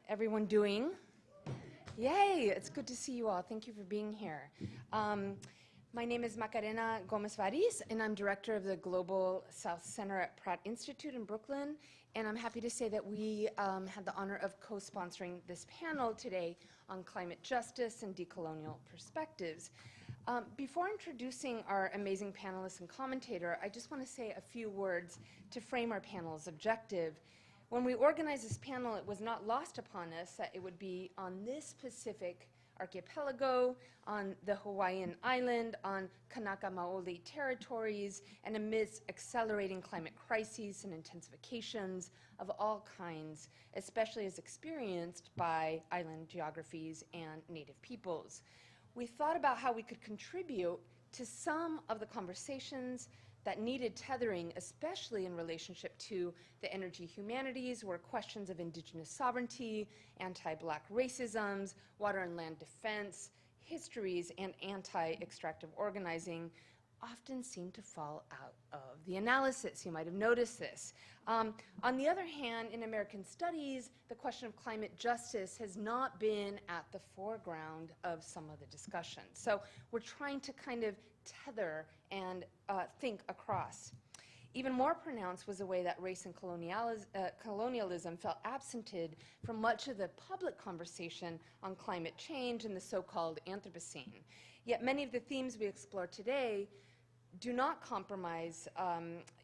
everyone doing? Yay, it's good to see you all. Thank you for being here. My name is Macarena Gomez-Barris, and I'm director of the Global South Center at Pratt Institute in Brooklyn. And I'm happy to say that we had the honor of co-sponsoring this panel today on climate justice and decolonial perspectives. Before introducing our amazing panelist and commentator, I just want to say a few words to frame our panel's objective. When we organized this panel, it was not lost upon us that it would be on this specific archipelago, on the Hawaiian island, on Kanaka Maoli territories, and amidst accelerating climate crises and intensifications of all kinds, especially as experienced by island geographies and native peoples. We thought about how we could contribute to some of the conversations that needed tethering, especially in relationship to the energy humanities, where questions of indigenous sovereignty, anti-Black racisms, water and land defense, histories, and anti-extractive organizing often seem to fall out of the analysis. You might have noticed this. On the other hand, in American studies, the question of climate justice has not been at the foreground of some of the discussion. So we're trying to kind of tether and think across. Even more pronounced was the way that race and colonialism felt absented from much of the public conversation on climate change in the so-called Anthropocene. Yet many of the themes we explore today do not compromise,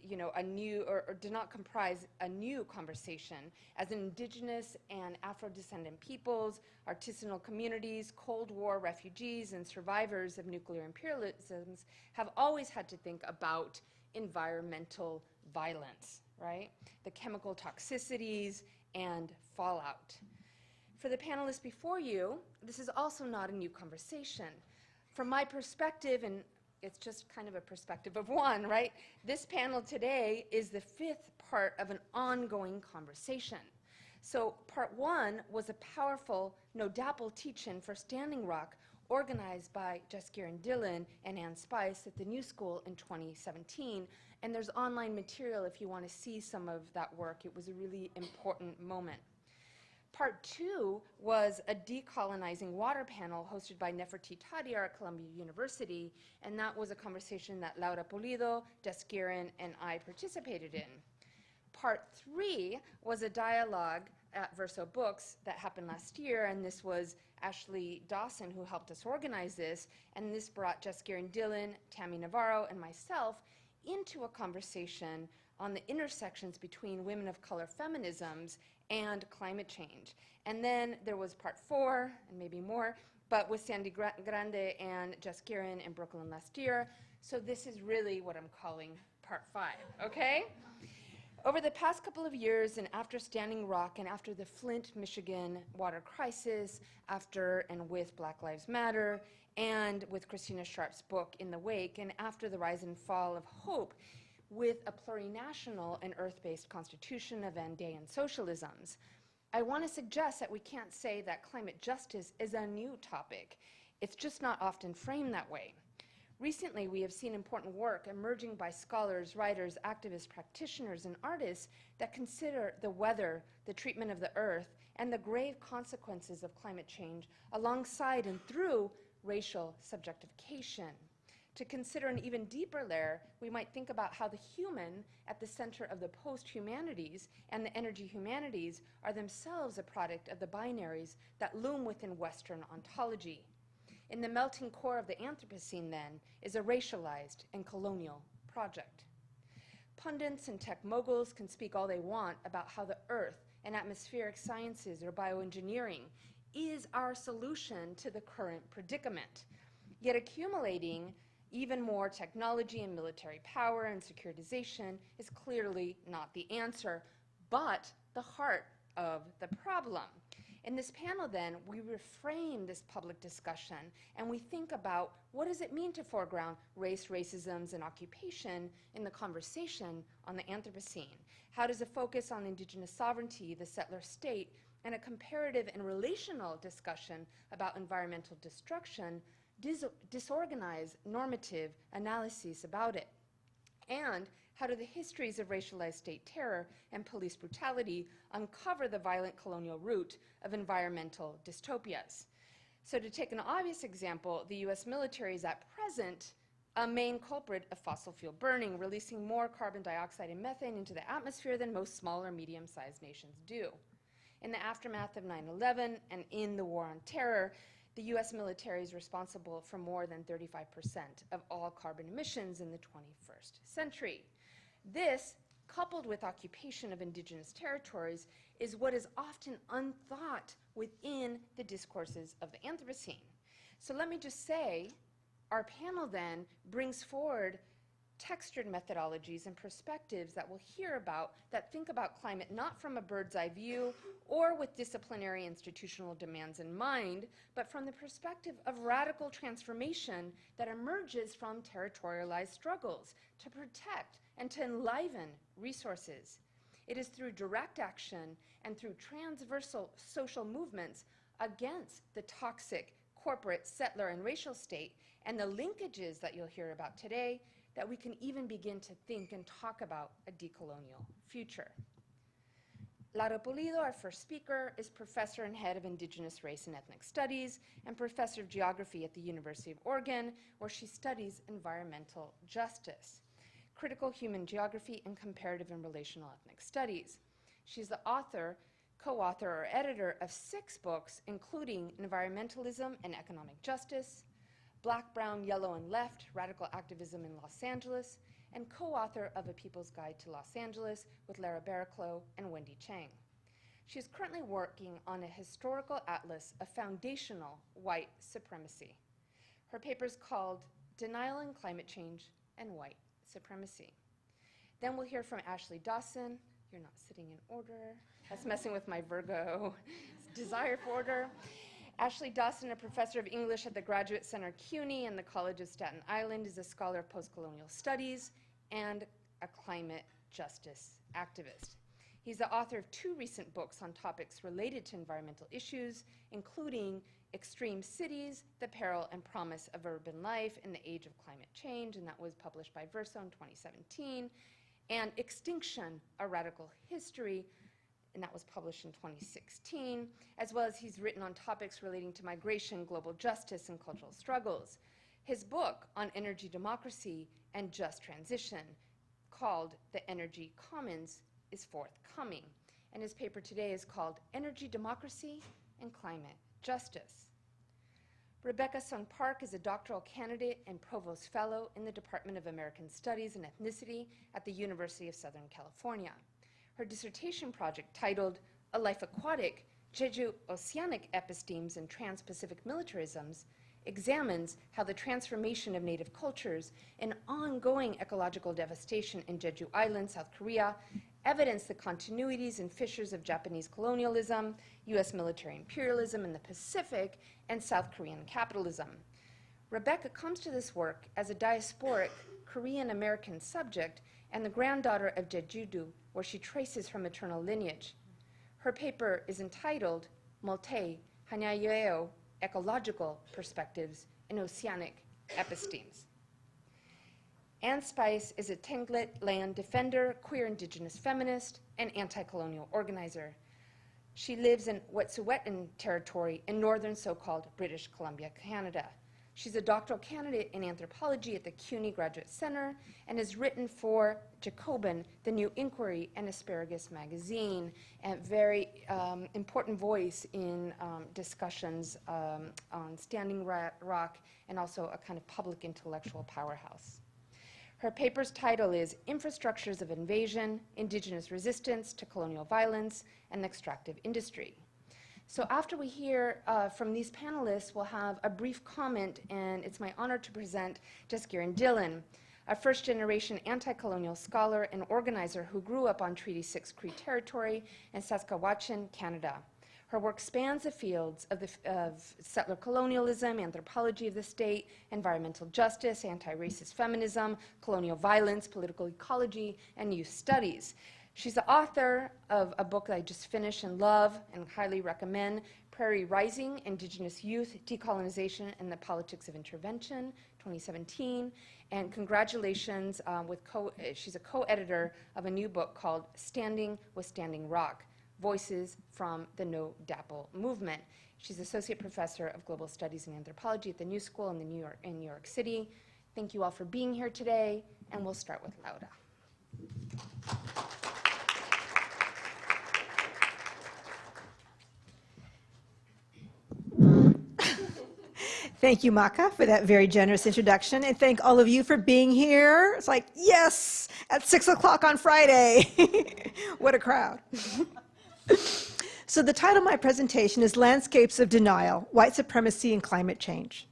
do not comprise a new conversation, as indigenous and Afro-descendant peoples, artisanal communities, Cold War refugees, and survivors of nuclear imperialisms have always had to think about environmental violence, right? The chemical toxicities and fallout. For the panelists before you, this is also not a new conversation. From my perspective, and it's just kind of a perspective of one, right? This panel today is the fifth part of an ongoing conversation. So part one was a powerful No Dapple teach-in for Standing Rock organized by Jaskiran Dillon and Ann Spice at the New School in 2017. And there's online material if you want to see some of that work. It was a really important moment. Part two was a decolonizing water panel hosted by Nefertiti Tadiar at Columbia University, and that was a conversation that Laura Pulido, Jaskiran, and I participated in. Part three was a dialogue at Verso Books that happened last year, and this was Ashley Dawson who helped us organize this, and this brought Jaskiran Dillon, Tammy Navarro, and myself into a conversation on the intersections between women of color feminisms and climate change. And then there was part four, and maybe more, but with Sandy Grande and Jaskiran in Brooklyn last year. So this is really what I'm calling part five, okay? Over the past couple of years, and after Standing Rock, and after the Flint, Michigan water crisis, after and with Black Lives Matter, and with Christina Sharp's book In the Wake, and after the rise and fall of hope, with a plurinational and earth-based constitution of Andean socialisms, I want to suggest that we can't say that climate justice is a new topic. It's just not often framed that way. Recently, we have seen important work emerging by scholars, writers, activists, practitioners, and artists that consider the weather, the treatment of the earth, and the grave consequences of climate change alongside and through racial subjectification. To consider an even deeper layer, we might think about how the human at the center of the post-humanities and the energy humanities are themselves a product of the binaries that loom within Western ontology. In the melting core of the Anthropocene, then, is a racialized and colonial project. Pundits and tech moguls can speak all they want about how the earth and atmospheric sciences or bioengineering is our solution to the current predicament. Yet accumulating even more technology and military power and securitization is clearly not the answer, but the heart of the problem. In this panel, then, we reframe this public discussion and we think about what does it mean to foreground race, racisms, and occupation in the conversation on the Anthropocene? How does a focus on indigenous sovereignty, the settler state, and a comparative and relational discussion about environmental destruction disorganize normative analyses about it? And how do the histories of racialized state terror and police brutality uncover the violent colonial root of environmental dystopias? So to take an obvious example, the US military is at present a main culprit of fossil fuel burning, releasing more carbon dioxide and methane into the atmosphere than most small or medium-sized nations do. In the aftermath of 9/11 and in the war on terror, the US military is responsible for more than 35% of all carbon emissions in the 21st century. This, coupled with occupation of indigenous territories, is what is often unthought within the discourses of the Anthropocene. So let me just say, our panel then brings forward textured methodologies and perspectives that we'll hear about that think about climate not from a bird's eye view or with disciplinary institutional demands in mind, but from the perspective of radical transformation that emerges from territorialized struggles to protect and to enliven resources. It is through direct action and through transversal social movements against the toxic corporate, settler, and racial state and the linkages that you'll hear about today that we can even begin to think and talk about a decolonial future. Lara Pulido, our first speaker, is professor and head of Indigenous Race and Ethnic Studies and professor of geography at the University of Oregon, where she studies environmental justice, critical human geography, and comparative and relational ethnic studies. She's the author, co-author, or editor of 6 books, including Environmentalism and Economic Justice, Black, Brown, Yellow, and Left, Radical Activism in Los Angeles, and co-author of A People's Guide to Los Angeles with Lara Barraclough and Wendy Chang. She is currently working on a historical atlas of foundational white supremacy. Her paper is called Denial in Climate Change and White Supremacy. Then we'll hear from Ashley Dawson. You're not sitting in order. That's messing with my Virgo desire for order. Ashley Dawson, a professor of English at the Graduate Center CUNY and the College of Staten Island, is a scholar of postcolonial studies and a climate justice activist. He's the author of 2 recent books on topics related to environmental issues, including Extreme Cities, The Peril and Promise of Urban Life in the Age of Climate Change, and that was published by Verso in 2017, and Extinction, A Radical History, and that was published in 2016, as well as he's written on topics relating to migration, global justice, and cultural struggles. His book on energy democracy and just transition, called The Energy Commons, is forthcoming, and his paper today is called Energy Democracy and Climate Justice. Rebecca Sung Park is a doctoral candidate and provost fellow in the Department of American Studies and Ethnicity at the University of Southern California. Her dissertation project, titled A Life Aquatic, Jeju Oceanic Epistemes and Trans-Pacific Militarisms, examines how the transformation of native cultures and ongoing ecological devastation in Jeju Island, South Korea, evidence the continuities and fissures of Japanese colonialism, US military imperialism in the Pacific, and South Korean capitalism. Rebecca comes to this work as a diasporic Korean-American subject and the granddaughter of Jeju, where she traces her maternal lineage. Her paper is entitled Molte Hanyayeo, Ecological Perspectives in Oceanic Epistemes. Ann Spice is a Tlingit land defender, queer indigenous feminist, and anti-colonial organizer. She lives in Wet'suwet'en territory in northern so-called British Columbia, Canada. She's a doctoral candidate in anthropology at the CUNY Graduate Center and has written for Jacobin, The New Inquiry, and Asparagus Magazine, a very important voice in discussions on Standing Rock and also a kind of public intellectual powerhouse. Her paper's title is Infrastructures of Invasion, Indigenous Resistance to Colonial Violence, and Extractive Industry. So after we hear from these panelists, we'll have a brief comment, and it's my honor to present Jaskiran Dillon, a first-generation anti-colonial scholar and organizer who grew up on Treaty 6 Cree territory in Saskatchewan, Canada. Her work spans the fields of settler colonialism, anthropology of the state, environmental justice, anti-racist feminism, colonial violence, political ecology, and youth studies. She's the author of a book that I just finished and love and highly recommend, Prairie Rising, Indigenous Youth, Decolonization, and the Politics of Intervention, 2017. And congratulations, she's a co-editor of a new book called Standing with Standing Rock, Voices from the No DAPL Movement. She's Associate Professor of Global Studies and Anthropology at the New School in New York City. Thank you all for being here today, and we'll start with Laura. Thank you, Maka, for that very generous introduction, and thank all of you for being here. It's like, yes, at 6 o'clock on Friday. What a crowd. So the title of my presentation is Landscapes of Denial, White Supremacy and Climate Change.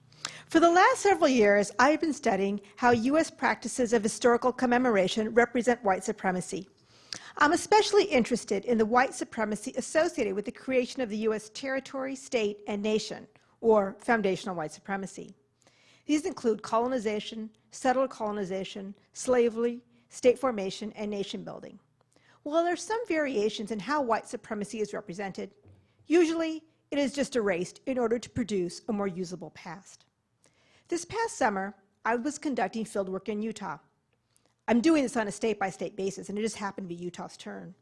For the last several years, I've been studying how U.S. practices of historical commemoration represent white supremacy. I'm especially interested in the white supremacy associated with the creation of the U.S. territory, state, and nation, or foundational white supremacy. These include colonization, settler colonization, slavery, state formation, and nation building. While there are some variations in how white supremacy is represented, usually it is just erased in order to produce a more usable past. This past summer, I was conducting fieldwork in Utah. I'm doing this on a state-by-state basis, and it just happened to be Utah's turn.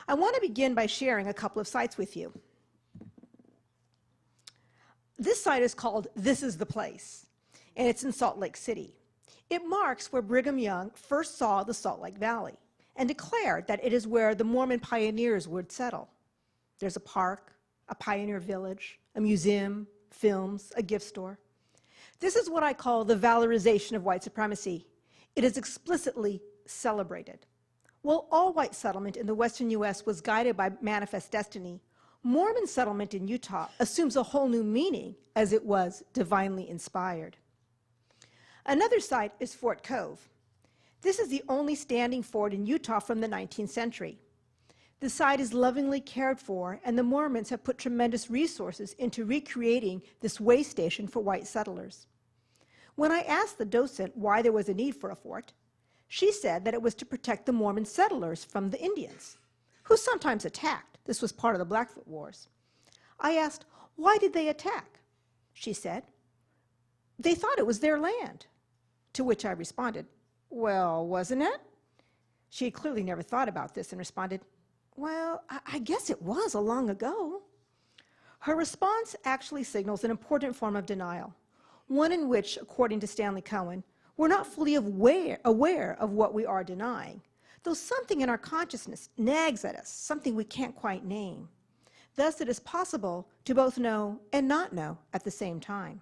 I want to begin by sharing a couple of sites with you. This site is called This Is the Place, and it's in Salt Lake City. It marks where Brigham Young first saw the Salt Lake Valley and declared that it is where the Mormon pioneers would settle. There's a park, a pioneer village, a museum, films, a gift store. This is what I call the valorization of white supremacy. It is explicitly celebrated. While all white settlement in the western U.S. was guided by manifest destiny, Mormon settlement in Utah assumes a whole new meaning as it was divinely inspired. Another site is Fort Cove. This is the only standing fort in Utah from the 19th century. The site is lovingly cared for, and the Mormons have put tremendous resources into recreating this way station for white settlers. When I asked the docent why there was a need for a fort, she said that it was to protect the Mormon settlers from the Indians, who sometimes attacked. This was part of the Blackfoot Wars. I asked, why did they attack? She said, they thought it was their land. To which I responded, well, wasn't it? She had clearly never thought about this and responded, well, I guess it was long ago. Her response actually signals an important form of denial, one in which, according to Stanley Cohen, we're not fully aware of what we are denying, though something in our consciousness nags at us, something we can't quite name. Thus, it is possible to both know and not know at the same time.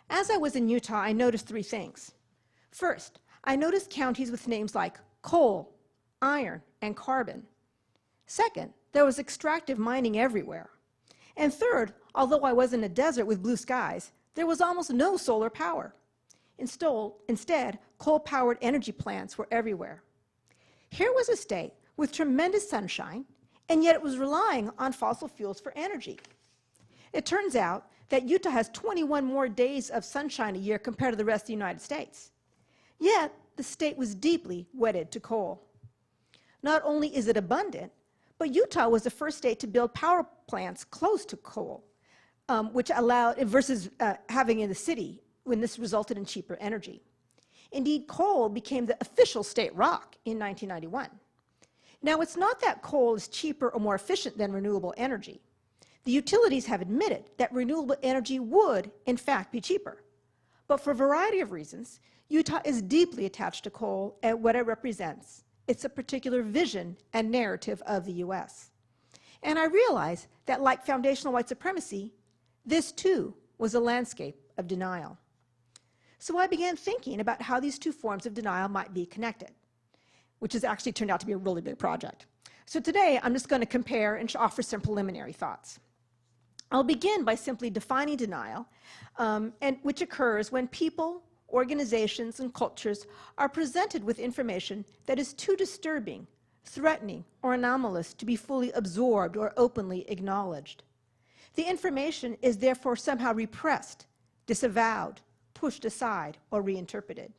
As I was in Utah, I noticed three things. First, I noticed counties with names like coal, iron, and carbon. Second, there was extractive mining everywhere. And third, although I was in a desert with blue skies, there was almost no solar power. Instead, coal-powered energy plants were everywhere. Here was a state with tremendous sunshine, and yet it was relying on fossil fuels for energy. It turns out that Utah has 21 more days of sunshine a year compared to the rest of the United States. Yet, the state was deeply wedded to coal. Not only is it abundant, but Utah was the first state to build power plants close to coal, which allowed, versus having in the city, when this resulted in cheaper energy. Indeed, coal became the official state rock in 1991. Now, it's not that coal is cheaper or more efficient than renewable energy. The utilities have admitted that renewable energy would, in fact, be cheaper. But for a variety of reasons, Utah is deeply attached to coal and what it represents. It's a particular vision and narrative of the US. And I realized that, like foundational white supremacy, this too was a landscape of denial. So I began thinking about how these two forms of denial might be connected, which has actually turned out to be a really big project. So today, I'm just going to compare and offer some preliminary thoughts. I'll begin by simply defining denial, which occurs when people, organizations, and cultures are presented with information that is too disturbing, threatening, or anomalous to be fully absorbed or openly acknowledged. The information is therefore somehow repressed, disavowed, pushed aside, or reinterpreted.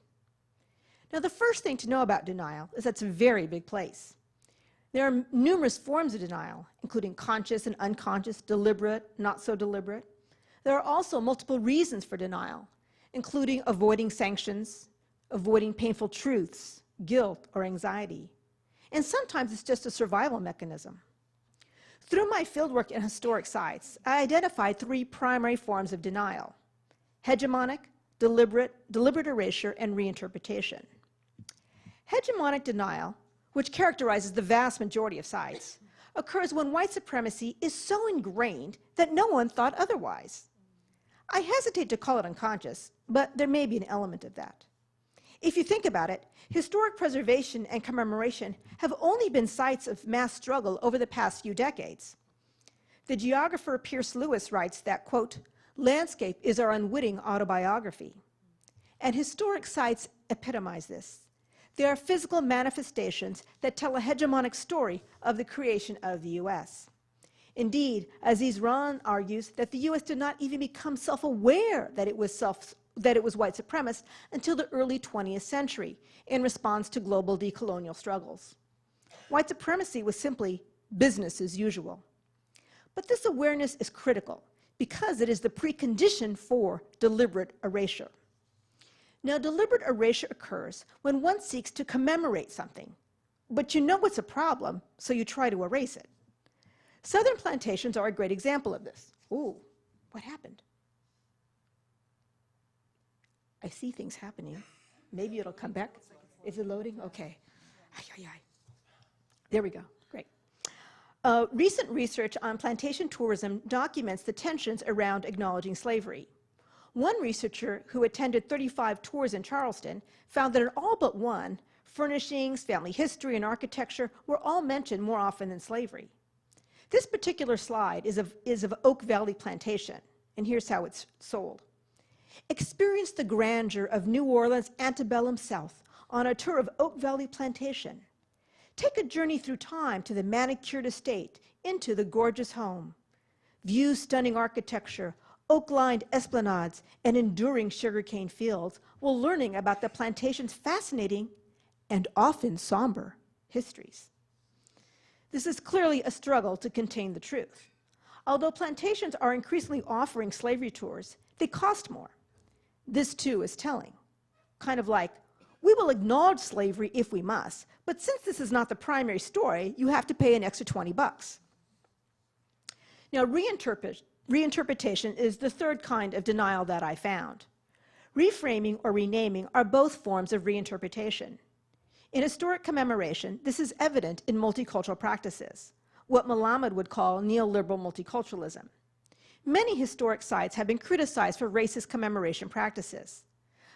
Now, the first thing to know about denial is that it's a very big place. There are numerous forms of denial, including conscious and unconscious, deliberate, not so deliberate. There are also multiple reasons for denial, including avoiding sanctions, avoiding painful truths, guilt, or anxiety. And sometimes it's just a survival mechanism. Through my fieldwork in historic sites, I identified three primary forms of denial: hegemonic, deliberate erasure, and reinterpretation. Hegemonic denial, which characterizes the vast majority of sites, occurs when white supremacy is so ingrained that no one thought otherwise. I hesitate to call it unconscious, but there may be an element of that. If you think about it, historic preservation and commemoration have only been sites of mass struggle over the past few decades. The geographer Pierce Lewis writes that, quote, "Landscape is our unwitting autobiography." And historic sites epitomize this. They are physical manifestations that tell a hegemonic story of the creation of the US. Indeed, Aziz Rahn argues that the US did not even become self-aware that it was white supremacist until the early 20th century in response to global decolonial struggles. White supremacy was simply business as usual. But this awareness is critical because it is the precondition for deliberate erasure. Now, deliberate erasure occurs when one seeks to commemorate something, but you know it's a problem, so you try to erase it. Southern plantations are a great example of this. Ooh, what happened? I see things happening. Maybe it'll come back. Is it loading? Okay. There we go. Great. Recent research on plantation tourism documents the tensions around acknowledging slavery. One researcher who attended 35 tours in Charleston found that in all but one, furnishings, family history, and architecture were all mentioned more often than slavery. This particular slide is of Oak Valley Plantation, and here's how it's sold. Experience the grandeur of New Orleans' antebellum South on a tour of Oak Valley Plantation. Take a journey through time to the manicured estate, into the gorgeous home. View stunning architecture, oak-lined esplanades, and enduring sugarcane fields, while learning about the plantation's fascinating and often somber histories. This is clearly a struggle to contain the truth. Although plantations are increasingly offering slavery tours, they cost more. This, too, is telling. Kind of like, we will acknowledge slavery if we must, but since this is not the primary story, you have to pay an extra $20. Now, reinterpretation is the third kind of denial that I found. Reframing or renaming are both forms of reinterpretation. In historic commemoration, this is evident in multicultural practices, what Malamed would call neoliberal multiculturalism. Many historic sites have been criticized for racist commemoration practices.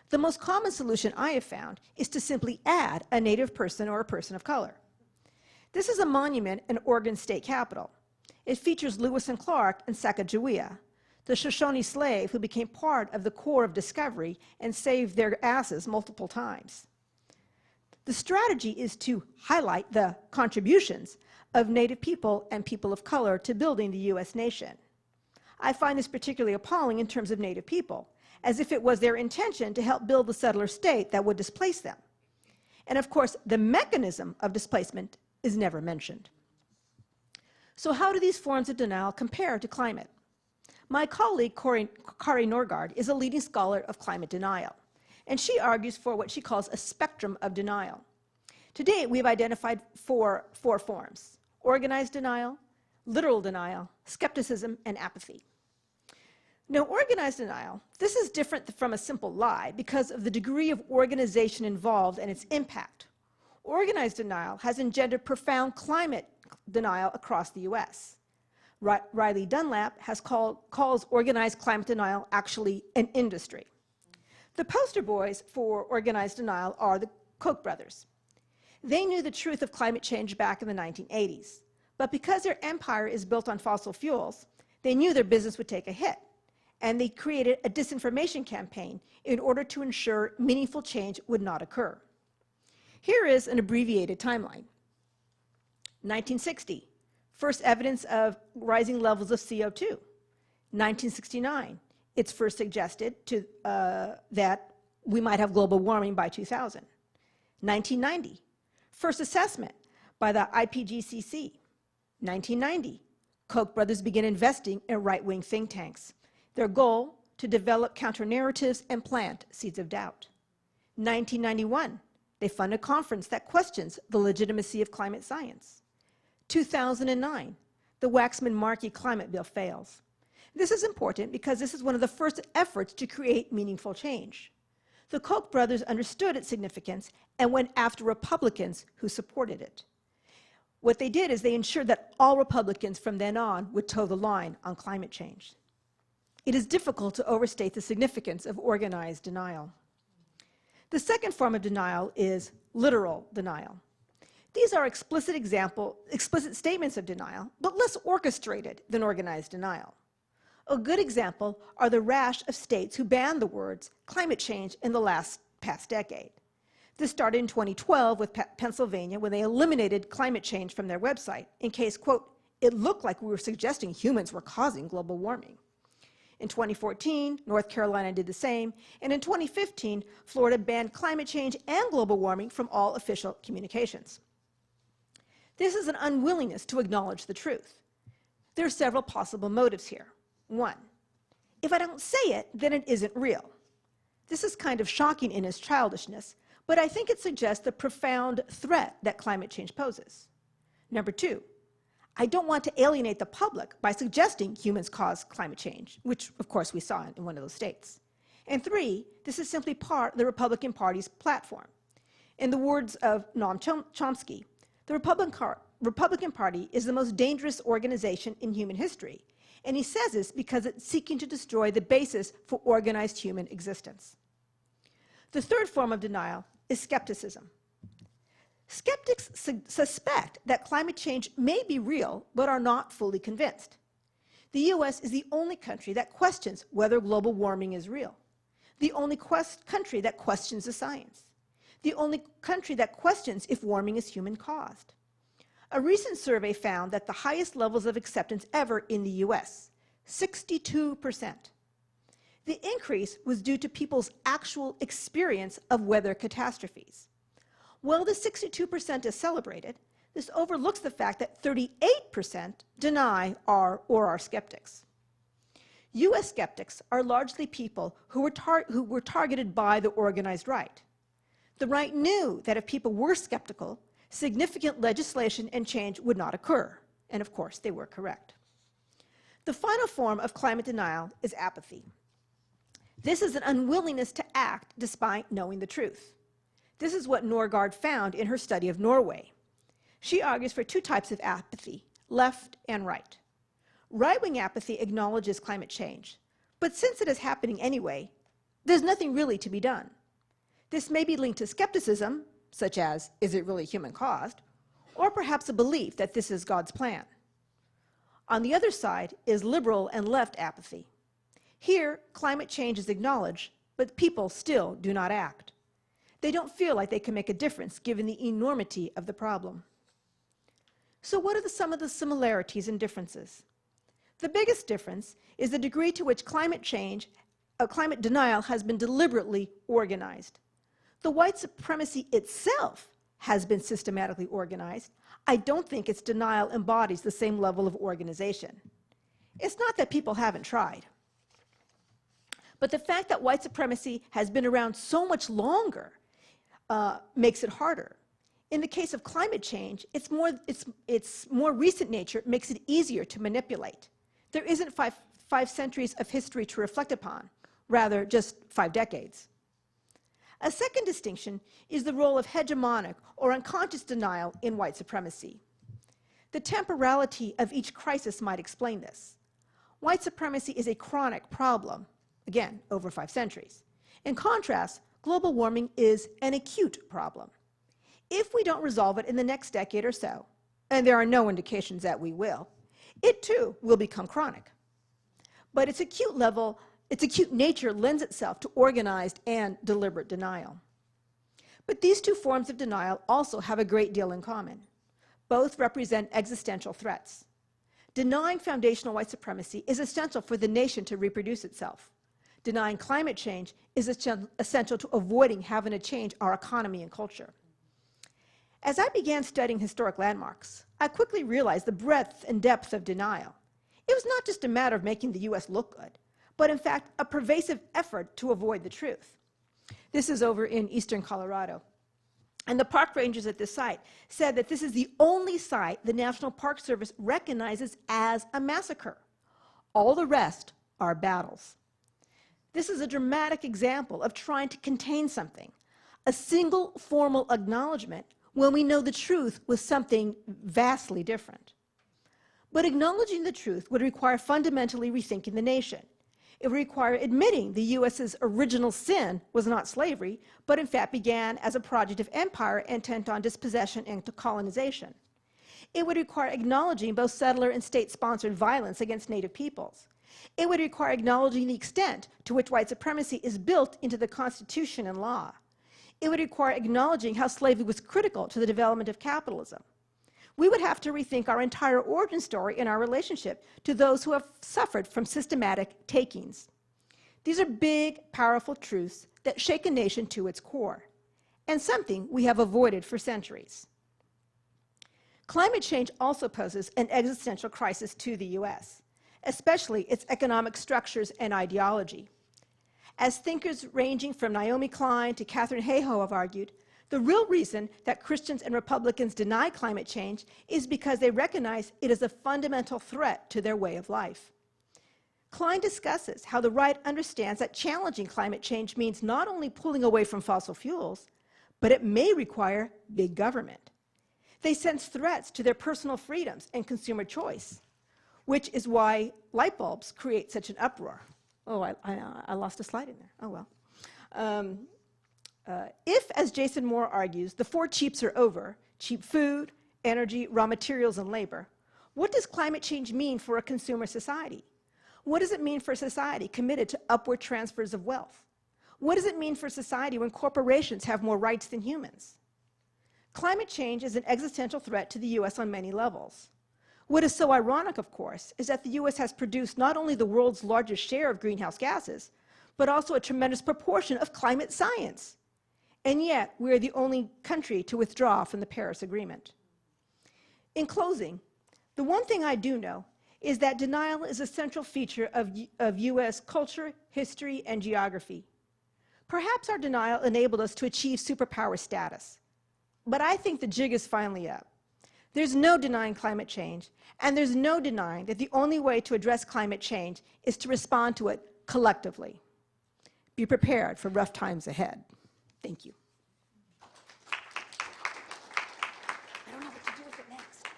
The most common solution I have found is to simply add a Native person or a person of color. This is a monument in Oregon's state capital. It features Lewis and Clark and Sacagawea, the Shoshone slave who became part of the Corps of Discovery and saved their asses multiple times. The strategy is to highlight the contributions of Native people and people of color to building the US nation. I find this particularly appalling in terms of Native people, as if it was their intention to help build the settler state that would displace them. And of course, the mechanism of displacement is never mentioned. So how do these forms of denial compare to climate? My colleague, Kari Norgaard, is a leading scholar of climate denial, and she argues for what she calls a spectrum of denial. To date, we've identified four forms: organized denial, literal denial, skepticism, and apathy. Now, organized denial, this is different from a simple lie because of the degree of organization involved and its impact. Organized denial has engendered profound climate denial across the US. Riley Dunlap calls organized climate denial actually an industry. The poster boys for organized denial are the Koch brothers. They knew the truth of climate change back in the 1980s, but because their empire is built on fossil fuels, they knew their business would take a hit, and they created a disinformation campaign in order to ensure meaningful change would not occur. Here is an abbreviated timeline. 1960, first evidence of rising levels of CO2. 1969, it's first suggested that we might have global warming by 2000. 1990, first assessment by the IPGCC. 1990, Koch brothers begin investing in right-wing think tanks. Their goal, to develop counter-narratives and plant seeds of doubt. 1991, they fund a conference that questions the legitimacy of climate science. 2009, the Waxman-Markey climate bill fails. This is important because this is one of the first efforts to create meaningful change. The Koch brothers understood its significance and went after Republicans who supported it. What they did is they ensured that all Republicans from then on would toe the line on climate change. It is difficult to overstate the significance of organized denial. The second form of denial is literal denial. These are explicit statements of denial, but less orchestrated than organized denial. A good example are the rash of states who banned the words climate change in the past decade. This started in 2012 with Pennsylvania when they eliminated climate change from their website in case, quote, it looked like we were suggesting humans were causing global warming. In 2014, North Carolina did the same, and in 2015, Florida banned climate change and global warming from all official communications. This is an unwillingness to acknowledge the truth. There are several possible motives here. One, if I don't say it, then it isn't real. This is kind of shocking in its childishness, but I think it suggests the profound threat that climate change poses. Number two, I don't want to alienate the public by suggesting humans cause climate change, which of course we saw in one of those states. And three, this is simply part of the Republican Party's platform. In the words of Noam Chomsky, the Republican Party is the most dangerous organization in human history, and he says this because it's seeking to destroy the basis for organized human existence. The third form of denial is skepticism. Skeptics suspect that climate change may be real, but are not fully convinced. The US is the only country that questions whether global warming is real, the only country that questions the science, the only country that questions if warming is human-caused. A recent survey found that the highest levels of acceptance ever in the US, 62%. The increase was due to people's actual experience of weather catastrophes. While the 62% is celebrated, this overlooks the fact that 38% deny or are skeptics. US skeptics are largely people who were targeted by the organized right. The right knew that if people were skeptical, significant legislation and change would not occur, and of course they were correct. The final form of climate denial is apathy. This is an unwillingness to act despite knowing the truth. This is what Norgaard found in her study of Norway. She argues for two types of apathy, left and right. Right-wing apathy acknowledges climate change, but since it is happening anyway, there's nothing really to be done. This may be linked to skepticism, such as, is it really human-caused, or perhaps a belief that this is God's plan. On the other side is liberal and left apathy. Here, climate change is acknowledged, but people still do not act. They don't feel like they can make a difference given the enormity of the problem. So what are some of the similarities and differences? The biggest difference is the degree to which climate denial has been deliberately organized. The white supremacy itself has been systematically organized. I don't think its denial embodies the same level of organization. It's not that people haven't tried, but the fact that white supremacy has been around so much longer makes it harder. In the case of climate change, its more recent nature makes it easier to manipulate. There isn't five centuries of history to reflect upon, rather just 5 decades. A second distinction is the role of hegemonic or unconscious denial in white supremacy. The temporality of each crisis might explain this. White supremacy is a chronic problem, again, over 5 centuries. In contrast, global warming is an acute problem. If we don't resolve it in the next decade or so, and there are no indications that we will, it too will become chronic. But its acute nature lends itself to organized and deliberate denial. But these two forms of denial also have a great deal in common. Both represent existential threats. Denying foundational white supremacy is essential for the nation to reproduce itself. Denying climate change is essential to avoiding having to change our economy and culture. As I began studying historic landmarks, I quickly realized the breadth and depth of denial. It was not just a matter of making the US look good, but in fact, a pervasive effort to avoid the truth. This is over in eastern Colorado. And the park rangers at this site said that this is the only site the National Park Service recognizes as a massacre. All the rest are battles. This is a dramatic example of trying to contain something, a single formal acknowledgement when we know the truth was something vastly different. But acknowledging the truth would require fundamentally rethinking the nation. It would require admitting the US's original sin was not slavery, but in fact began as a project of empire intent on dispossession and colonization. It would require acknowledging both settler and state-sponsored violence against Native peoples. It would require acknowledging the extent to which white supremacy is built into the Constitution and law. It would require acknowledging how slavery was critical to the development of capitalism. We would have to rethink our entire origin story in our relationship to those who have suffered from systematic takings. These are big, powerful truths that shake a nation to its core, and something we have avoided for centuries. Climate change also poses an existential crisis to the US, especially its economic structures and ideology. As thinkers ranging from Naomi Klein to Katharine Hayhoe have argued, the real reason that Christians and Republicans deny climate change is because they recognize it is a fundamental threat to their way of life. Klein discusses how the right understands that challenging climate change means not only pulling away from fossil fuels, but it may require big government. They sense threats to their personal freedoms and consumer choice, which is why light bulbs create such an uproar. Oh, I lost a slide in there. Oh, well. If, as Jason Moore argues, the four cheaps are over, cheap food, energy, raw materials, and labor, what does climate change mean for a consumer society? What does it mean for a society committed to upward transfers of wealth? What does it mean for society when corporations have more rights than humans? Climate change is an existential threat to the US on many levels. What is so ironic, of course, is that the US has produced not only the world's largest share of greenhouse gases, but also a tremendous proportion of climate science. And yet, we are the only country to withdraw from the Paris Agreement. In closing, the one thing I do know is that denial is a central feature of US culture, history, and geography. Perhaps our denial enabled us to achieve superpower status. But I think the jig is finally up. There's no denying climate change, and there's no denying that the only way to address climate change is to respond to it collectively. Be prepared for rough times ahead. Thank you. I don't know what to do with it next. Are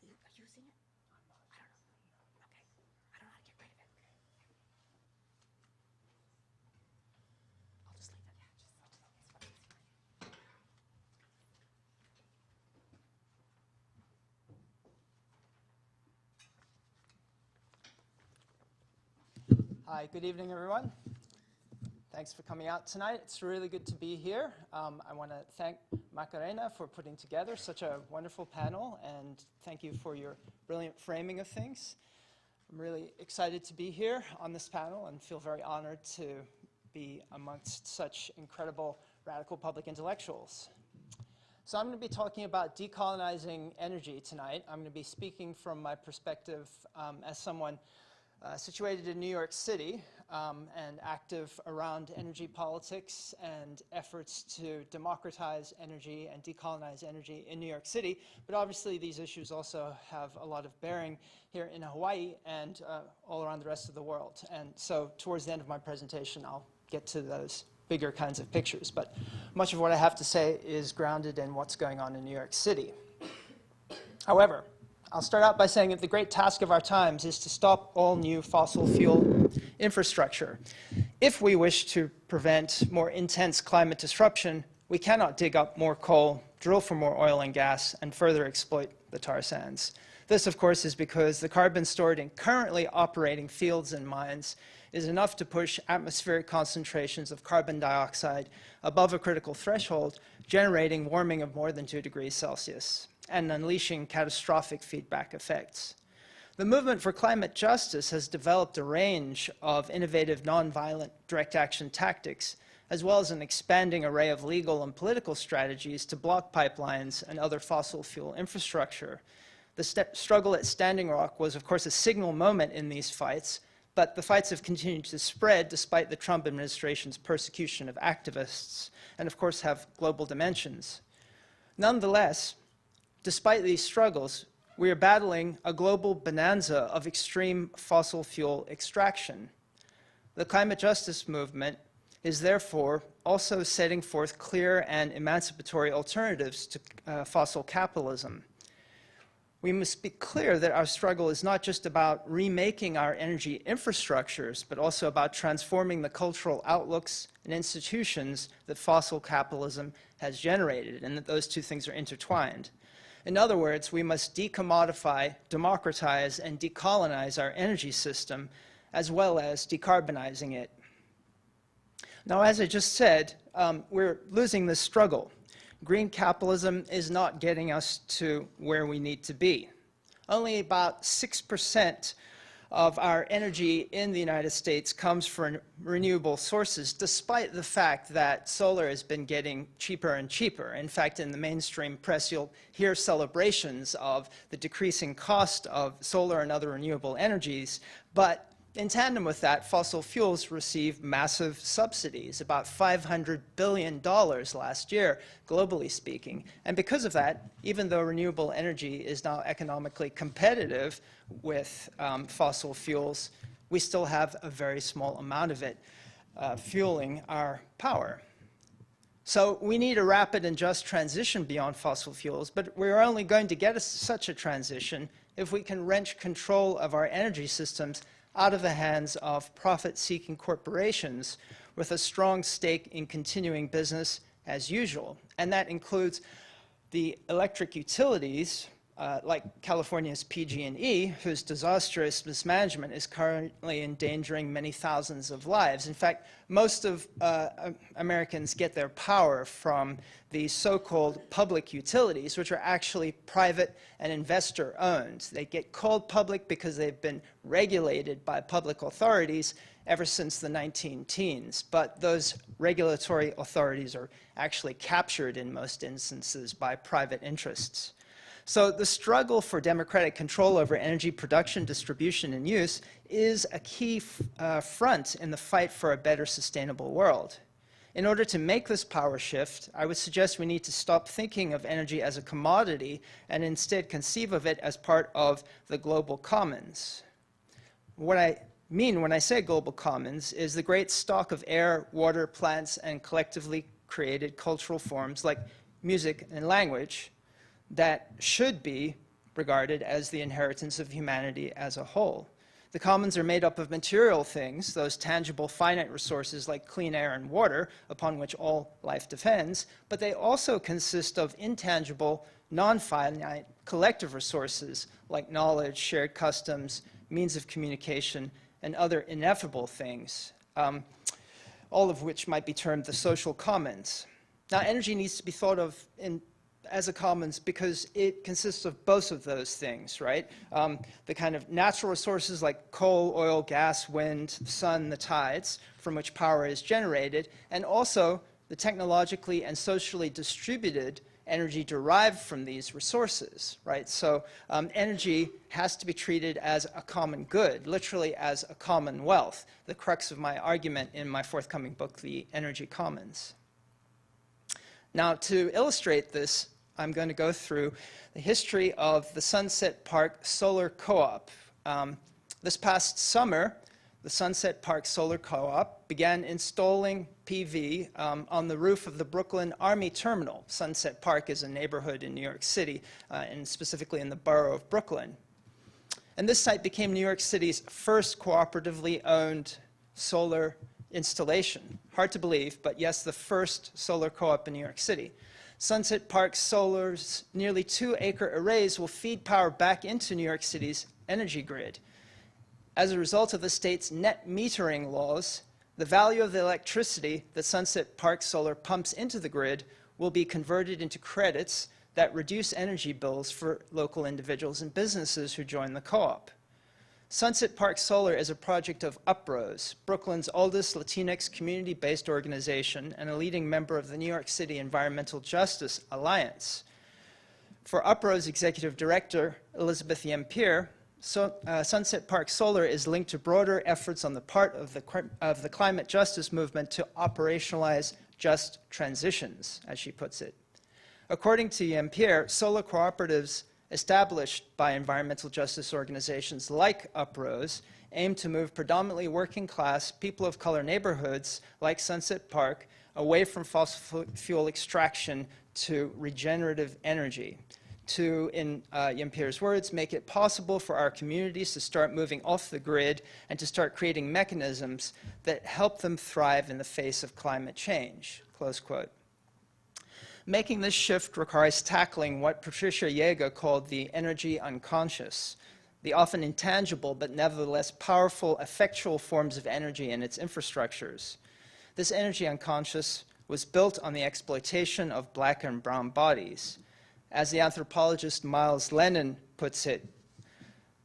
you using it? I don't know. Okay. I don't know how to get rid of it. I'll just leave it. Hi, good evening, everyone. Thanks for coming out tonight. It's really good to be here. I want to thank Macarena for putting together such a wonderful panel, and thank you for your brilliant framing of things. I'm really excited to be here on this panel and feel very honored to be amongst such incredible radical public intellectuals. So I'm going to be talking about decolonizing energy tonight. I'm going to be speaking from my perspective as someone situated in New York City and active around energy politics and efforts to democratize energy and decolonize energy in New York City. But obviously these issues also have a lot of bearing here in Hawaii and all around the rest of the world. And so towards the end of my presentation, I'll get to those bigger kinds of pictures. But much of what I have to say is grounded in what's going on in New York City. However, I'll start out by saying that the great task of our times is to stop all new fossil fuel infrastructure. If we wish to prevent more intense climate disruption, we cannot dig up more coal, drill for more oil and gas, and further exploit the tar sands. This, of course, is because the carbon stored in currently operating fields and mines is enough to push atmospheric concentrations of carbon dioxide above a critical threshold, generating warming of more than 2 degrees Celsius. And unleashing catastrophic feedback effects. The movement for climate justice has developed a range of innovative nonviolent direct action tactics as well as an expanding array of legal and political strategies to block pipelines and other fossil fuel infrastructure. The struggle at Standing Rock was, of course, a signal moment in these fights, but the fights have continued to spread despite the Trump administration's persecution of activists, and of course have global dimensions. Nonetheless, despite these struggles, we are battling a global bonanza of extreme fossil fuel extraction. The climate justice movement is therefore also setting forth clear and emancipatory alternatives to fossil capitalism. We must be clear that our struggle is not just about remaking our energy infrastructures, but also about transforming the cultural outlooks and institutions that fossil capitalism has generated, and that those two things are intertwined. In other words, we must decommodify, democratize, and decolonize our energy system, as well as decarbonizing it. Now, as I just said, we're losing this struggle. Green capitalism is not getting us to where we need to be. Only about 6% of our energy in the United States comes from renewable sources, despite the fact that solar has been getting cheaper and cheaper. In fact, in the mainstream press, you'll hear celebrations of the decreasing cost of solar and other renewable energies, but in tandem with that, fossil fuels receive massive subsidies, about $500 billion last year, globally speaking. And because of that, even though renewable energy is now economically competitive with fossil fuels, we still have a very small amount of it fueling our power. So we need a rapid and just transition beyond fossil fuels, but we're only going to get such a transition if we can wrench control of our energy systems out of the hands of profit-seeking corporations with a strong stake in continuing business as usual. And that includes the electric utilities, like California's PG&E, whose disastrous mismanagement is currently endangering many thousands of lives. In fact, most of Americans get their power from the so-called public utilities, which are actually private and investor-owned. They get called public because they've been regulated by public authorities ever since the 19-teens. But those regulatory authorities are actually captured in most instances by private interests. So the struggle for democratic control over energy production, distribution, and use is a key front in the fight for a better sustainable world. In order to make this power shift, I would suggest we need to stop thinking of energy as a commodity and instead conceive of it as part of the global commons. What I mean when I say global commons is the great stock of air, water, plants, and collectively created cultural forms like music and language that should be regarded as the inheritance of humanity as a whole. The commons are made up of material things, those tangible finite resources like clean air and water, upon which all life depends, but they also consist of intangible, non-finite collective resources like knowledge, shared customs, means of communication, and other ineffable things, all of which might be termed the social commons. Now, energy needs to be thought of as a commons because it consists of both of those things, right? The kind of natural resources like coal, oil, gas, wind, sun, the tides, from which power is generated, and also the technologically and socially distributed energy derived from these resources, right? So energy has to be treated as a common good, literally as a commonwealth, the crux of my argument in my forthcoming book, The Energy Commons. Now, to illustrate this, I'm going to go through the history of the Sunset Park Solar Co-op. This past summer, the Sunset Park Solar Co-op began installing PV on the roof of the Brooklyn Army Terminal. Sunset Park is a neighborhood in New York City, and specifically in the borough of Brooklyn. And this site became New York City's first cooperatively owned solar installation. Hard to believe, but yes, the first solar co-op in New York City. Sunset Park Solar's nearly 2-acre arrays will feed power back into New York City's energy grid. As a result of the state's net metering laws, the value of the electricity that Sunset Park Solar pumps into the grid will be converted into credits that reduce energy bills for local individuals and businesses who join the co-op. Sunset Park Solar is a project of Uprose, Brooklyn's oldest Latinx community-based organization and a leading member of the New York City Environmental Justice Alliance. For Uprose Executive Director Elizabeth Yempere, Sunset Park Solar is linked to broader efforts on the part of the climate justice movement to operationalize just transitions, as she puts it. According to Yempere, solar cooperatives established by environmental justice organizations like Uprose aim to move predominantly working class, people of color neighborhoods like Sunset Park away from fossil fuel extraction to regenerative energy. To, in Yempere's words, make it possible for our communities to start moving off the grid and to start creating mechanisms that help them thrive in the face of climate change, close quote. Making this shift requires tackling what Patricia Yeager called the energy unconscious, the often intangible but nevertheless powerful, effectual forms of energy and its infrastructures. This energy unconscious was built on the exploitation of black and brown bodies. As the anthropologist Miles Lennon puts it,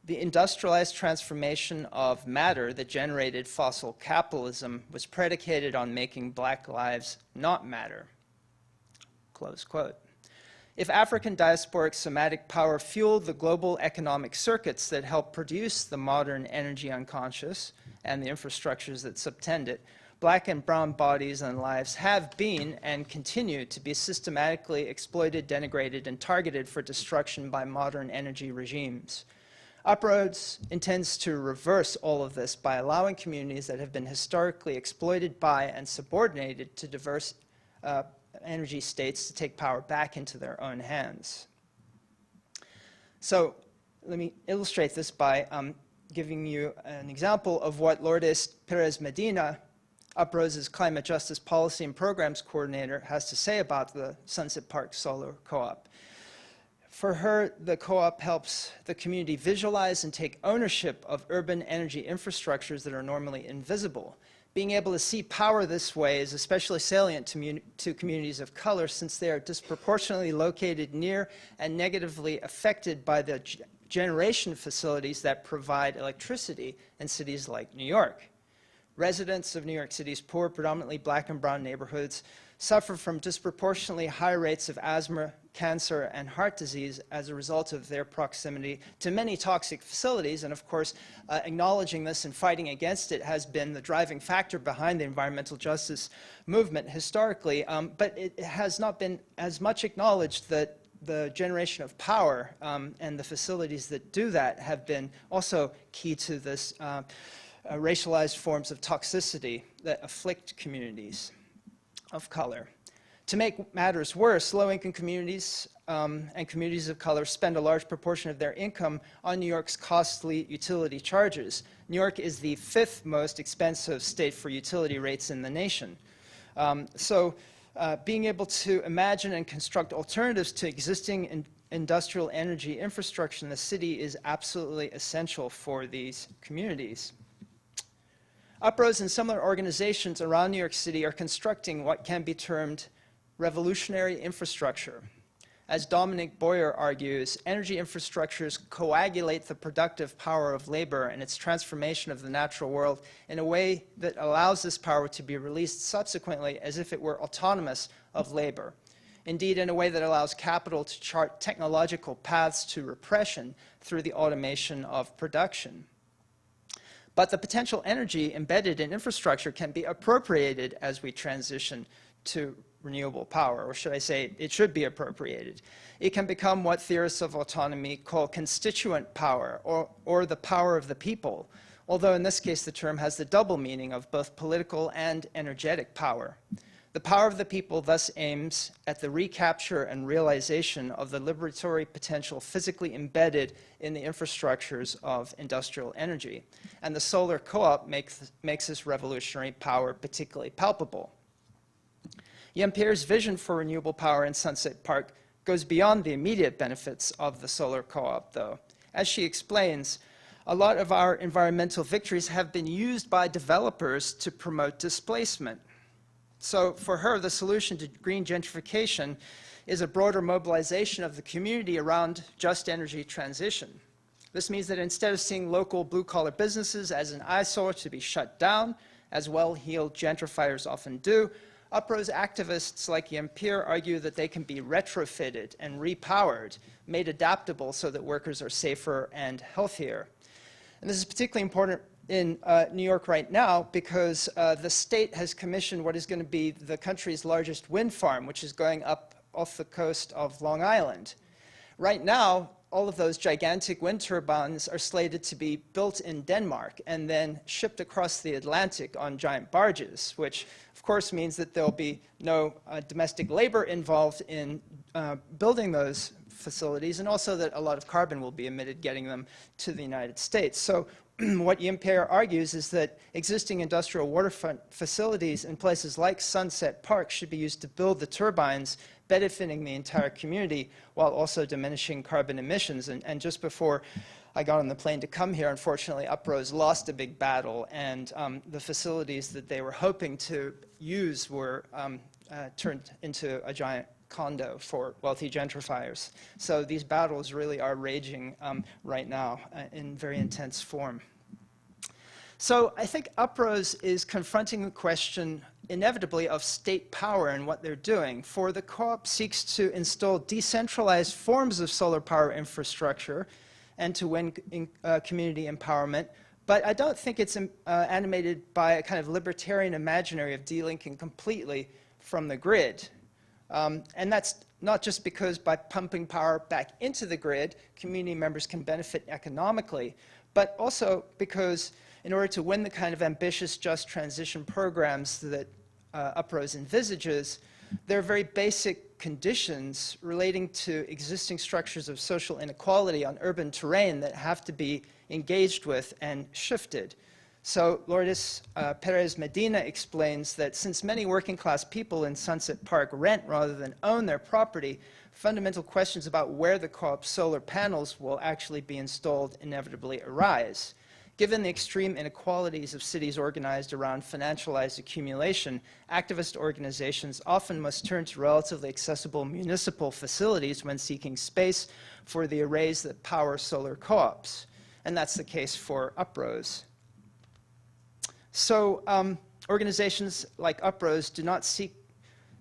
the industrialized transformation of matter that generated fossil capitalism was predicated on making black lives not matter. Close quote. If African diasporic somatic power fueled the global economic circuits that help produce the modern energy unconscious and the infrastructures that subtend it, black and brown bodies and lives have been and continue to be systematically exploited, denigrated, and targeted for destruction by modern energy regimes. Uprose intends to reverse all of this by allowing communities that have been historically exploited by and subordinated to diverse energy states to take power back into their own hands. So let me illustrate this by giving you an example of what Lourdes Perez Medina, Uprose's Climate Justice Policy and Programs Coordinator, has to say about the Sunset Park Solar Co-op. For her, the co-op helps the community visualize and take ownership of urban energy infrastructures that are normally invisible. Being able to see power this way is especially salient to communities of color since they are disproportionately located near and negatively affected by the generation facilities that provide electricity in cities like New York. Residents of New York City's poor, predominantly black and brown neighborhoods suffer from disproportionately high rates of asthma, cancer, and heart disease as a result of their proximity to many toxic facilities. And of course, acknowledging this and fighting against it has been the driving factor behind the environmental justice movement historically. But it has not been as much acknowledged that the generation of power and the facilities that do that have been also key to this racialized forms of toxicity that afflict communities of color. To make matters worse, low-income communities and communities of color spend a large proportion of their income on New York's costly utility charges. New York is the 5th most expensive state for utility rates in the nation. Being able to imagine and construct alternatives to existing industrial energy infrastructure in the city is absolutely essential for these communities. Uprose and similar organizations around New York City are constructing what can be termed revolutionary infrastructure. As Dominic Boyer argues, energy infrastructures coagulate the productive power of labor and its transformation of the natural world in a way that allows this power to be released subsequently as if it were autonomous of labor. Indeed, in a way that allows capital to chart technological paths to repression through the automation of production. But the potential energy embedded in infrastructure can be appropriated as we transition to renewable power, or should I say, it should be appropriated. It can become what theorists of autonomy call constituent power, or the power of the people, although in this case the term has the double meaning of both political and energetic power. The power of the people thus aims at the recapture and realization of the liberatory potential physically embedded in the infrastructures of industrial energy. And the solar co-op makes this revolutionary power particularly palpable. Yempere's vision for renewable power in Sunset Park goes beyond the immediate benefits of the solar co-op, though. As she explains, a lot of our environmental victories have been used by developers to promote displacement. So for her, the solution to green gentrification is a broader mobilization of the community around just energy transition. This means that instead of seeing local blue-collar businesses as an eyesore to be shut down, as well-heeled gentrifiers often do, uprose activists like Yampier argue that they can be retrofitted and repowered, made adaptable so that workers are safer and healthier. And this is particularly important in New York right now because the state has commissioned what is going to be the country's largest wind farm, which is going up off the coast of Long Island. Right now, all of those gigantic wind turbines are slated to be built in Denmark and then shipped across the Atlantic on giant barges, which of course means that there'll be no domestic labor involved in building those facilities, and also that a lot of carbon will be emitted getting them to the United States. So what Yampier argues is that existing industrial waterfront facilities in places like Sunset Park should be used to build the turbines, benefiting the entire community while also diminishing carbon emissions. And just before I got on the plane to come here, unfortunately, Uprose lost a big battle, and the facilities that they were hoping to use were turned into a giant condo for wealthy gentrifiers. So these battles really are raging right now in very intense form. So I think Uprose is confronting the question inevitably of state power and what they're doing. For the co-op seeks to install decentralized forms of solar power infrastructure and to win community empowerment, but I don't think it's animated by a kind of libertarian imaginary of delinking completely from the grid. And that's not just because by pumping power back into the grid, community members can benefit economically, but also because in order to win the kind of ambitious just transition programs that Uprose envisages, there are very basic conditions relating to existing structures of social inequality on urban terrain that have to be engaged with and shifted. So Lourdes Perez Medina explains that since many working class people in Sunset Park rent rather than own their property, fundamental questions about where the co-op's solar panels will actually be installed inevitably arise. Given the extreme inequalities of cities organized around financialized accumulation, activist organizations often must turn to relatively accessible municipal facilities when seeking space for the arrays that power solar co-ops. And that's the case for Uprose. So organizations like Uprose do not seek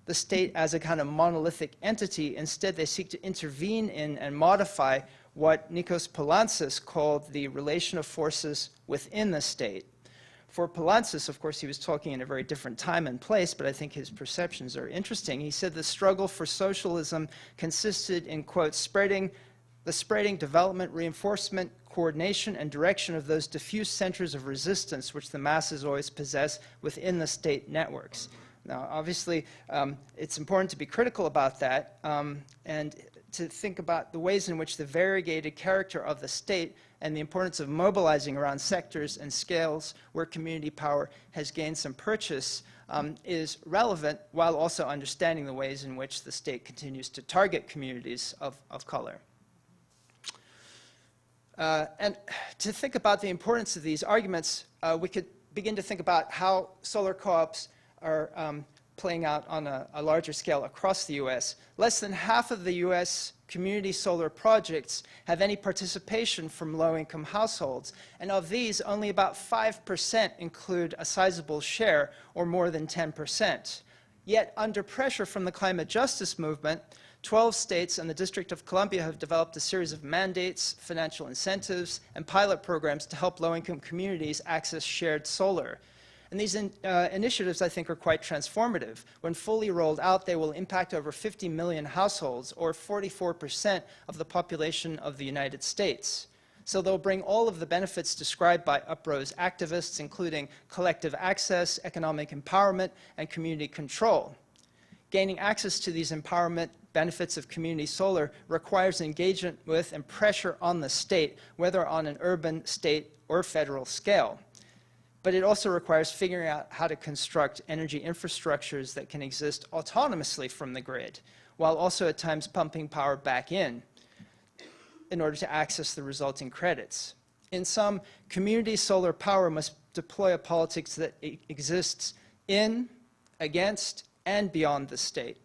the state as a kind of monolithic entity. Instead, they seek to intervene in and modify what Nikos Poulantzas called the relation of forces within the state. For Poulantzas, of course, he was talking in a very different time and place, but I think his perceptions are interesting. He said the struggle for socialism consisted in, quote, the spreading, development, reinforcement, coordination, and direction of those diffuse centers of resistance which the masses always possess within the state networks. Now, obviously, it's important to be critical about that and to think about the ways in which the variegated character of the state and the importance of mobilizing around sectors and scales where community power has gained some purchase is relevant, while also understanding the ways in which the state continues to target communities of color. And to think about the importance of these arguments, we could begin to think about how solar co-ops are playing out on a larger scale across the US. Less than half of the US community solar projects have any participation from low-income households, and of these, only about 5% include a sizable share, or more than 10%. Yet, under pressure from the climate justice movement, 12 states and the District of Columbia have developed a series of mandates, financial incentives, and pilot programs to help low-income communities access shared solar. And these initiatives, I think, are quite transformative. When fully rolled out, they will impact over 50 million households, or 44% of the population of the United States. So they'll bring all of the benefits described by Uprose activists, including collective access, economic empowerment, and community control. Gaining access to these empowerment benefits of community solar requires engagement with and pressure on the state, whether on an urban, state, or federal scale. But it also requires figuring out how to construct energy infrastructures that can exist autonomously from the grid, while also at times pumping power back in order to access the resulting credits. In sum, community solar power must deploy a politics that exists in, against, and beyond the state.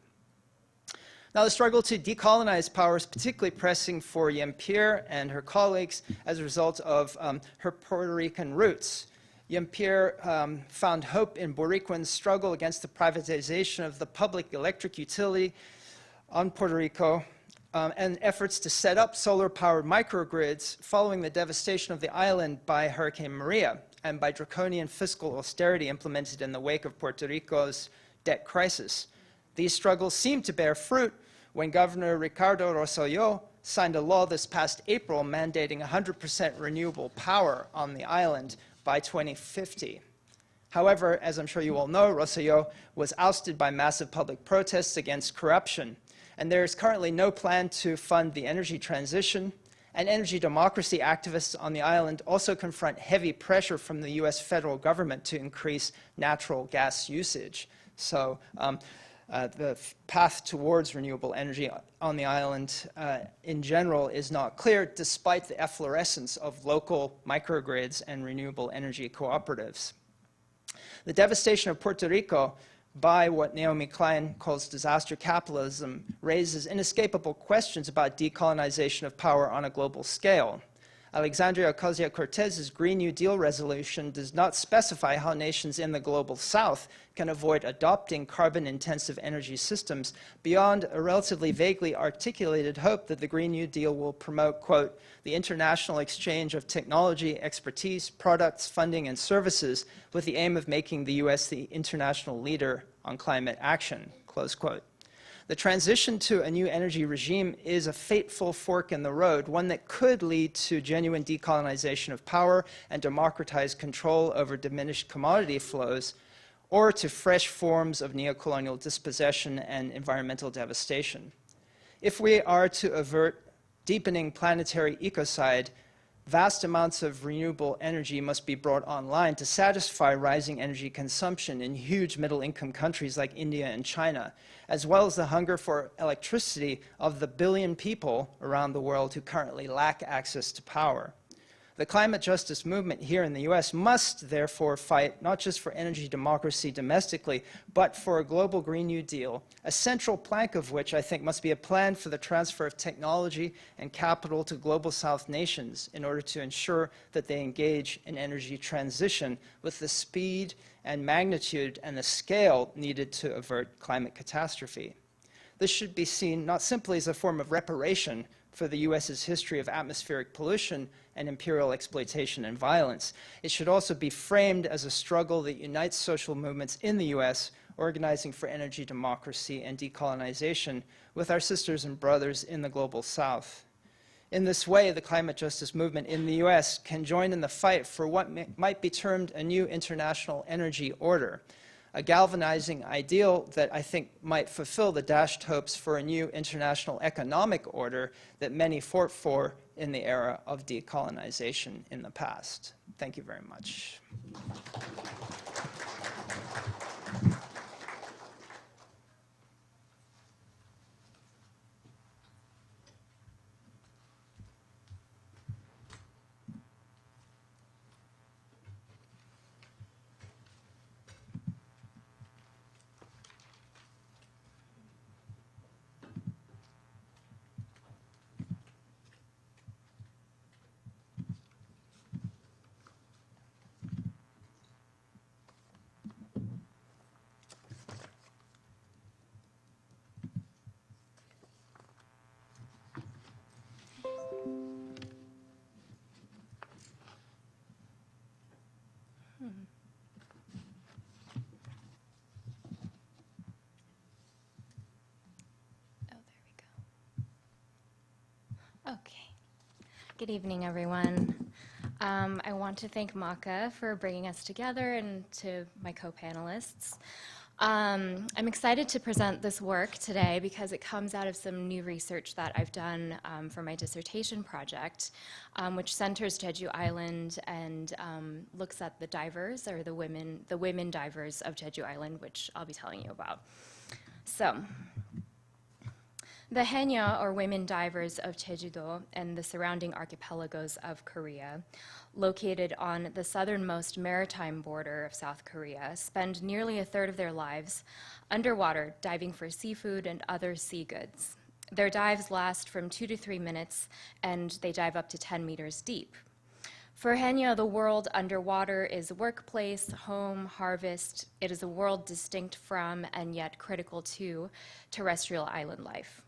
Now, the struggle to decolonize power is particularly pressing for Yempir and her colleagues as a result of her Puerto Rican roots. Yempir found hope in Boricuans' struggle against the privatization of the public electric utility on Puerto Rico and efforts to set up solar-powered microgrids following the devastation of the island by Hurricane Maria and by draconian fiscal austerity implemented in the wake of Puerto Rico's debt crisis. These struggles seemed to bear fruit when Governor Ricardo Rosselló signed a law this past April mandating 100% renewable power on the island by 2050. However, as I'm sure you all know, Rosselló was ousted by massive public protests against corruption, and there is currently no plan to fund the energy transition, and energy democracy activists on the island also confront heavy pressure from the US federal government to increase natural gas usage. So the path towards renewable energy on the island in general is not clear, despite the efflorescence of local microgrids and renewable energy cooperatives. The devastation of Puerto Rico by what Naomi Klein calls disaster capitalism raises inescapable questions about decolonization of power on a global scale. Alexandria Ocasio-Cortez's Green New Deal resolution does not specify how nations in the global south can avoid adopting carbon-intensive energy systems beyond a relatively vaguely articulated hope that the Green New Deal will promote, quote, the international exchange of technology, expertise, products, funding, and services with the aim of making the US the international leader on climate action, close quote. The transition to a new energy regime is a fateful fork in the road, one that could lead to genuine decolonization of power and democratized control over diminished commodity flows, or to fresh forms of neocolonial dispossession and environmental devastation. If we are to avert deepening planetary ecocide, vast amounts of renewable energy must be brought online to satisfy rising energy consumption in huge middle-income countries like India and China, as well as the hunger for electricity of the billion people around the world who currently lack access to power. The climate justice movement here in the US must therefore fight not just for energy democracy domestically, but for a global Green New Deal, a central plank of which I think must be a plan for the transfer of technology and capital to global South nations in order to ensure that they engage in energy transition with the speed and magnitude and the scale needed to avert climate catastrophe. This should be seen not simply as a form of reparation for the US's history of atmospheric pollution and imperial exploitation and violence. It should also be framed as a struggle that unites social movements in the US, organizing for energy democracy and decolonization with our sisters and brothers in the global South. In this way, the climate justice movement in the US can join in the fight for what might be termed a new international energy order, a galvanizing ideal that I think might fulfill the dashed hopes for a new international economic order that many fought for in the era of decolonization in the past. Thank you very much. Okay. Good evening, everyone. I want to thank Maka for bringing us together and to my co-panelists. I'm excited to present this work today because it comes out of some new research that I've done for my dissertation project, which centers Jeju Island and looks at the divers, or the women divers of Jeju Island, which I'll be telling you about. So, the Haenyeo, or women divers of Jeju-do, and the surrounding archipelagos of Korea, located on the southernmost maritime border of South Korea, spend nearly a third of their lives underwater diving for seafood and other sea goods. Their dives last from 2 to 3 minutes, and they dive up to 10 meters deep. For Haenyeo, the world underwater is workplace, home, harvest. It is a world distinct from and yet critical to terrestrial island life.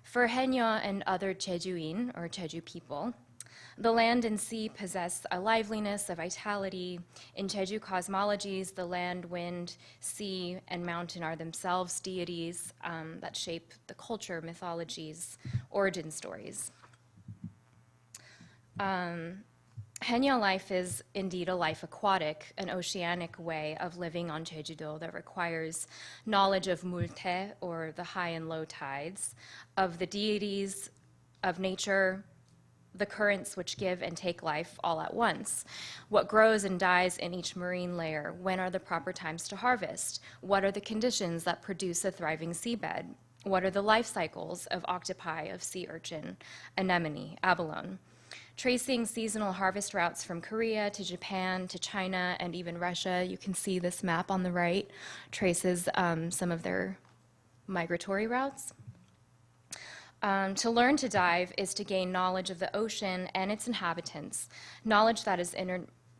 For Haenyeo and other Jejuin, or Jeju people, the land and sea possess a liveliness, a vitality. In Jeju cosmologies, the land, wind, sea, and mountain are themselves deities that shape the culture, mythologies, origin stories. Haenyeo life is indeed a life aquatic, an oceanic way of living on Jeju-do that requires knowledge of multae, or the high and low tides, of the deities, of nature, the currents which give and take life all at once. What grows and dies in each marine layer? When are the proper times to harvest? What are the conditions that produce a thriving seabed? What are the life cycles of octopi, of sea urchin, anemone, abalone? Tracing seasonal harvest routes from Korea to Japan to China and even Russia, you can see this map on the right traces some of their migratory routes. To learn to dive is to gain knowledge of the ocean and its inhabitants, knowledge that is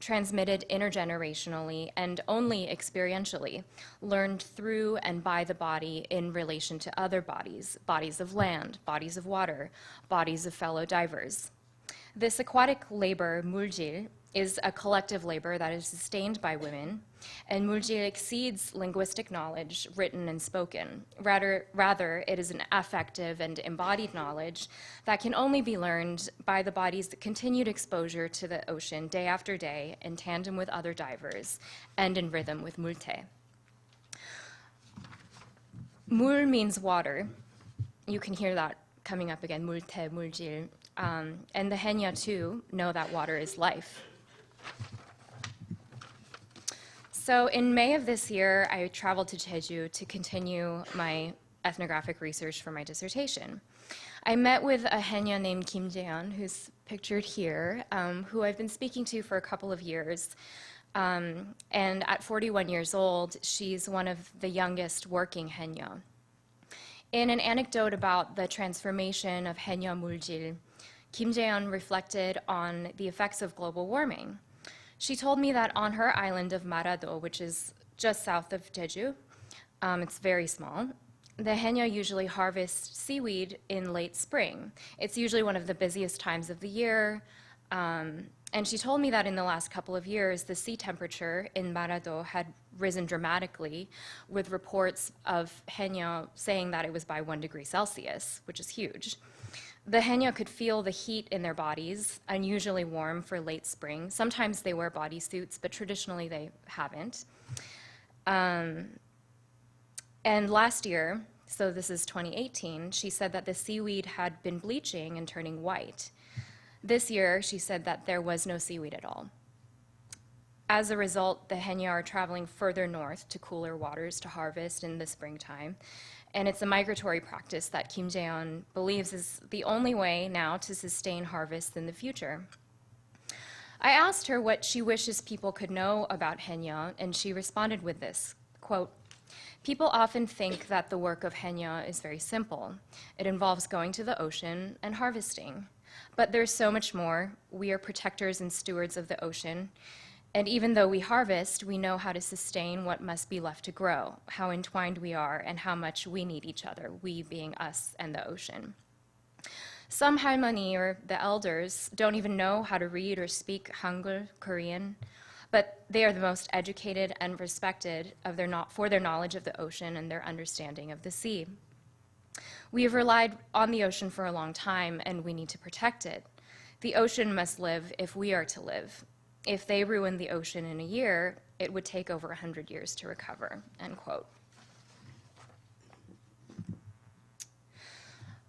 transmitted intergenerationally and only experientially, learned through and by the body in relation to other bodies, bodies of land, bodies of water, bodies of fellow divers. This aquatic labor, muljil, is a collective labor that is sustained by women, and muljil exceeds linguistic knowledge, written and spoken. Rather, it is an affective and embodied knowledge that can only be learned by the body's continued exposure to the ocean day after day in tandem with other divers and in rhythm with multe. Mul means water. You can hear that coming up again, multe, muljil. And the Haenyeo, too, know that water is life. So in May of this year, I traveled to Jeju to continue my ethnographic research for my dissertation. I met with a Haenyeo named Kim Jae-yeon, who's pictured here, who I've been speaking to for a couple of years. And at 41 years old, she's one of the youngest working Haenyeo. In an anecdote about the transformation of Haenyeo muljil, Kim Jae-yeon reflected on the effects of global warming. She told me that on her island of Marado, which is just south of Jeju, it's very small, the Haenyeo usually harvest seaweed in late spring. It's usually one of the busiest times of the year, and she told me that in the last couple of years, the sea temperature in Marado had risen dramatically, with reports of Haenyeo saying that it was by 1 degree Celsius, which is huge. The Haenyeo could feel the heat in their bodies, unusually warm for late spring. Sometimes they wear bodysuits, but traditionally they haven't. And last year, so this is 2018, she said that the seaweed had been bleaching and turning white. This year, she said that there was no seaweed at all. As a result, the Haenyeo are traveling further north to cooler waters to harvest in the springtime. And it's a migratory practice that Kim Jae-yeon believes is the only way now to sustain harvests in the future. I asked her what she wishes people could know about Haenyeo, and she responded with this, quote, "People often think that the work of Haenyeo is very simple. It involves going to the ocean and harvesting. But there's so much more. We are protectors and stewards of the ocean. And even though we harvest, we know how to sustain what must be left to grow, how entwined we are, and how much we need each other, we being us and the ocean. Some halmoni, or the elders, don't even know how to read or speak Hangul, Korean, but they are the most educated and respected for their knowledge of the ocean and their understanding of the sea. We have relied on the ocean for a long time, and we need to protect it. The ocean must live if we are to live. If they ruin the ocean in a year, it would take over 100 years to recover," end quote.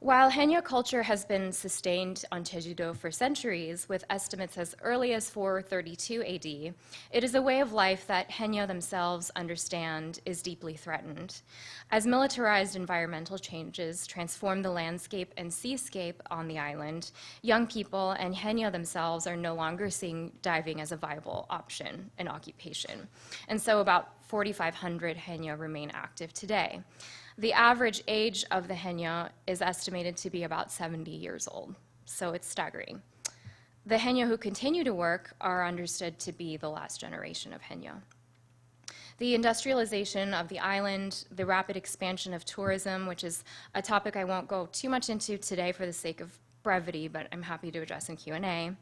While Haenyeo culture has been sustained on Jeju-do for centuries, with estimates as early as 432 AD, it is a way of life that Haenyeo themselves understand is deeply threatened. As militarized environmental changes transform the landscape and seascape on the island, young people and Haenyeo themselves are no longer seeing diving as a viable option and occupation. And so about 4,500 Haenyeo remain active today. The average age of the Haenyeo is estimated to be about 70 years old, so it's staggering. The Haenyeo who continue to work are understood to be the last generation of Haenyeo. The industrialization of the island, the rapid expansion of tourism, which is a topic I won't go too much into today for the sake of brevity, but I'm happy to address in Q&A,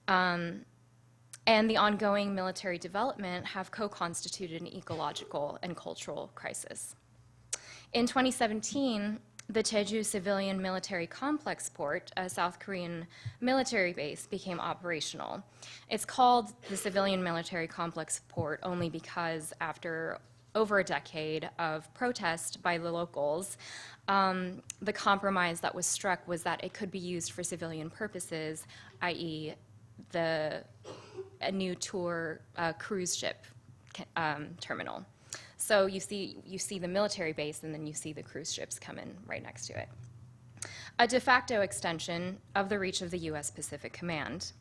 and the ongoing military development have co-constituted an ecological and cultural crisis. In 2017, the Jeju Civilian Military Complex Port, a South Korean military base, became operational. It's called the Civilian Military Complex Port only because after over a decade of protest by the locals, the compromise that was struck was that it could be used for civilian purposes, i.e. a new tour cruise ship terminal. So you see the military base, and then you see the cruise ships come in right next to it. A de facto extension of the reach of the U.S. Pacific Command.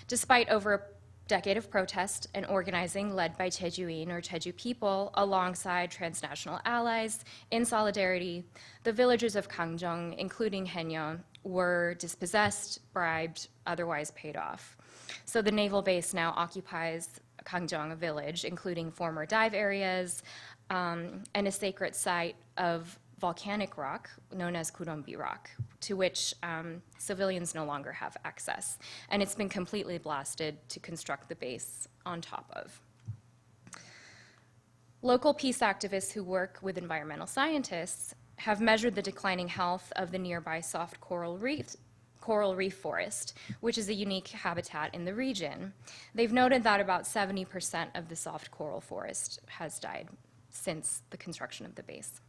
Despite over a decade of protest and organizing led by Jejuin or Jeju people alongside transnational allies in solidarity, the villagers of Gangjong, including Haenyeo, were dispossessed, bribed, otherwise paid off. So the naval base now occupies Gangjong village, including former dive areas and a sacred site of volcanic rock known as Kurombi Rock, to which civilians no longer have access. And it's been completely blasted to construct the base on top of. Local peace activists who work with environmental scientists have measured the declining health of the nearby soft coral reef forest, which is a unique habitat in the region. They've noted that about 70% of the soft coral forest has died since the construction of the base.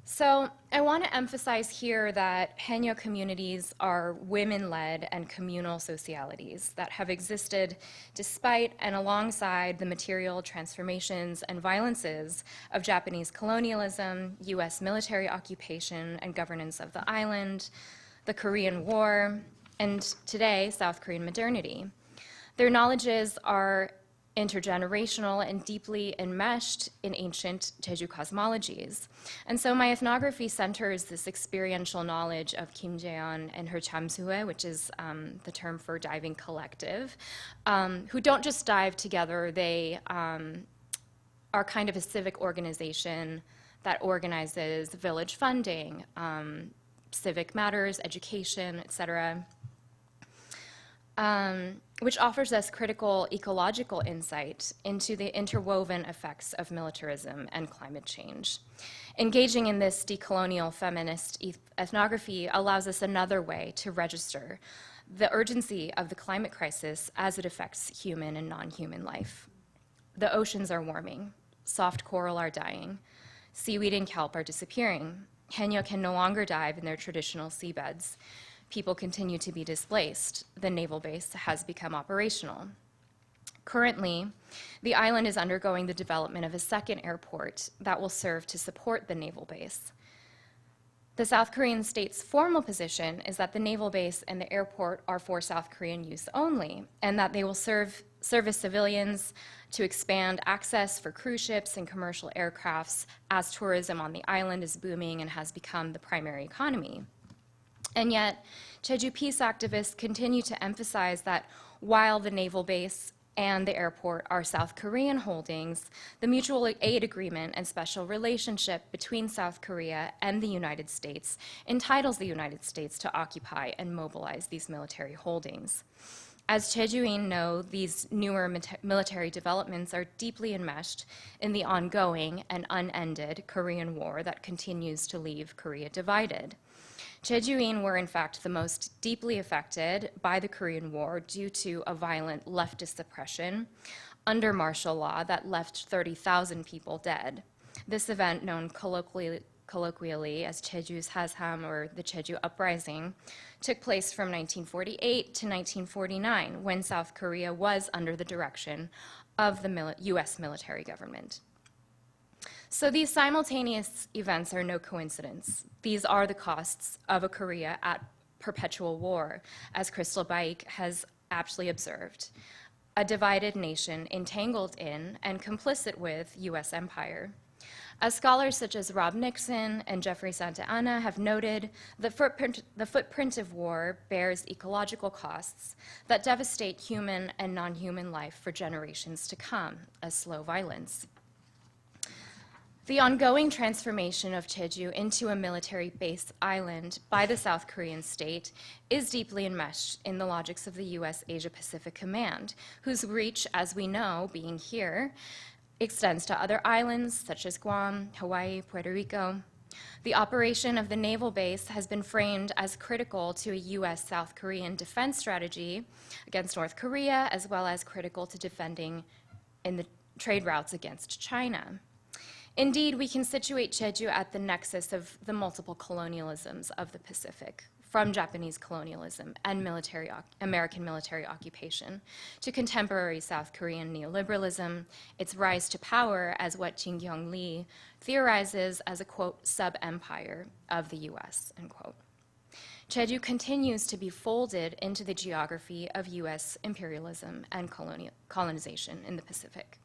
So I want to emphasize here that Haenyeo communities are women-led and communal socialities that have existed despite and alongside the material transformations and violences of Japanese colonialism, US military occupation and governance of the island, the Korean War, and today, South Korean modernity. Their knowledges are intergenerational and deeply enmeshed in ancient Jeju cosmologies. And so my ethnography centers this experiential knowledge of Kim Jae-yeon and her Chamsuhae, which is the term for diving collective, who don't just dive together, they are kind of a civic organization that organizes village funding, civic matters, education, et cetera. Which offers us critical ecological insight into the interwoven effects of militarism and climate change. Engaging in this decolonial feminist ethnography allows us another way to register the urgency of the climate crisis as it affects human and non-human life. The oceans are warming, soft coral are dying, seaweed and kelp are disappearing. Haenyeo can no longer dive in their traditional seabeds. People continue to be displaced. The naval base has become operational. Currently, the island is undergoing the development of a second airport that will serve to support the naval base. The South Korean state's formal position is that the naval base and the airport are for South Korean use only, and that they will service civilians to expand access for cruise ships and commercial aircrafts as tourism on the island is booming and has become the primary economy. And yet, Jeju peace activists continue to emphasize that while the naval base and the airport are South Korean holdings, the mutual aid agreement and special relationship between South Korea and the United States entitles the United States to occupy and mobilize these military holdings. As Jejuin know, these newer military developments are deeply enmeshed in the ongoing and unended Korean War that continues to leave Korea divided. Jejuin were in fact the most deeply affected by the Korean War due to a violent leftist suppression under martial law that left 30,000 people dead. This event, known colloquially colloquially as Jeju's Hasham or the Jeju Uprising, took place from 1948 to 1949, when South Korea was under the direction of the US military government. So these simultaneous events are no coincidence. These are the costs of a Korea at perpetual war, as Crystal Baik has aptly observed, a divided nation entangled in and complicit with US empire. As scholars such as Rob Nixon and Jeffrey Santa Ana have noted, the footprint of war bears ecological costs that devastate human and non-human life for generations to come as slow violence. The ongoing transformation of Jeju into a military-based island by the South Korean state is deeply enmeshed in the logics of the US Asia-Pacific Command, whose reach, as we know, being here, extends to other islands such as Guam, Hawaii, Puerto Rico. The operation of the naval base has been framed as critical to a US-South Korean defense strategy against North Korea, as well as critical to defending in the trade routes against China. Indeed, we can situate Jeju at the nexus of the multiple colonialisms of the Pacific, from Japanese colonialism and American military occupation to contemporary South Korean neoliberalism, its rise to power as what Jin-Kyung Lee theorizes as a, quote, sub-empire of the US, end quote. Jeju continues to be folded into the geography of US imperialism and colonization in the Pacific.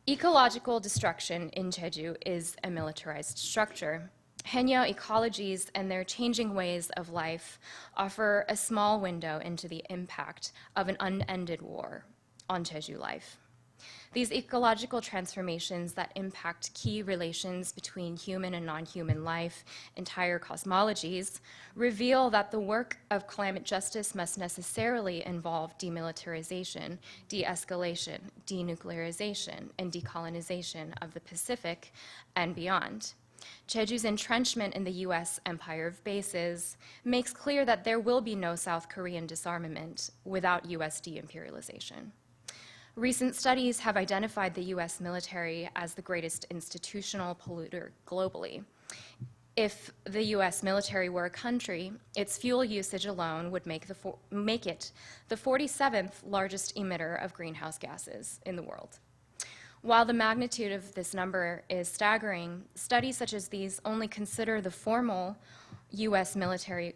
Ecological destruction in Jeju is a militarized structure. Haenyeo ecologies and their changing ways of life offer a small window into the impact of an unended war on Jeju life. These ecological transformations that impact key relations between human and non-human life, entire cosmologies, reveal that the work of climate justice must necessarily involve demilitarization, de-escalation, denuclearization, and decolonization of the Pacific and beyond. Jeju's entrenchment in the US empire of bases makes clear that there will be no South Korean disarmament without US de-imperialization. Recent studies have identified the US military as the greatest institutional polluter globally. If the US military were a country, its fuel usage alone would make it the 47th largest emitter of greenhouse gases in the world. While the magnitude of this number is staggering, studies such as these only consider the formal US military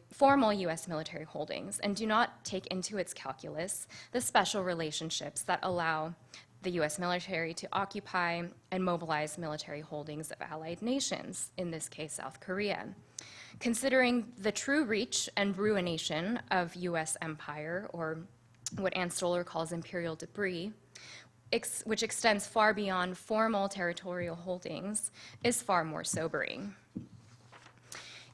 holdings and do not take into its calculus the special relationships that allow the US military to occupy and mobilize military holdings of allied nations, in this case South Korea. Considering the true reach and ruination of US empire, or what Ann Stoler calls imperial debris, which extends far beyond formal territorial holdings, is far more sobering.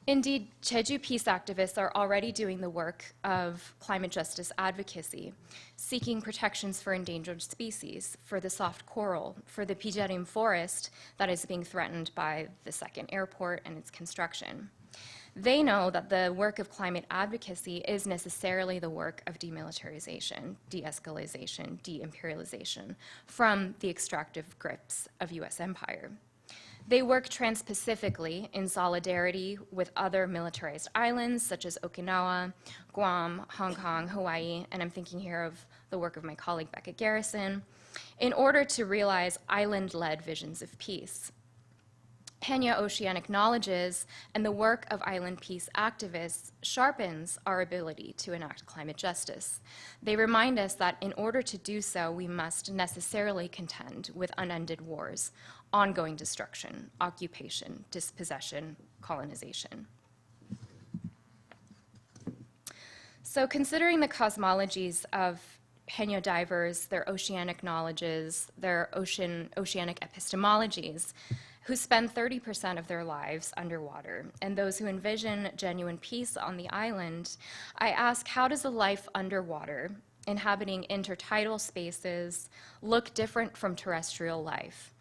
Indeed, Jeju peace activists are already doing the work of climate justice advocacy, seeking protections for endangered species, for the soft coral, for the Pijarim forest that is being threatened by the second airport and its construction. They know that the work of climate advocacy is necessarily the work of demilitarization, de-escalation, de-imperialization from the extractive grips of US empire. They work trans-Pacifically in solidarity with other militarized islands such as Okinawa, Guam, Hong Kong, Hawaii, and I'm thinking here of the work of my colleague Becca Garrison, in order to realize island-led visions of peace. Haenyeo oceanic knowledges and the work of island peace activists sharpens our ability to enact climate justice. They remind us that in order to do so, we must necessarily contend with unended wars, ongoing destruction, occupation, dispossession, colonization. So considering the cosmologies of Haenyeo divers, their oceanic knowledges, their oceanic epistemologies, who spend 30% of their lives underwater, and those who envision genuine peace on the island, I ask, how does a life underwater, inhabiting intertidal spaces, look different from terrestrial life?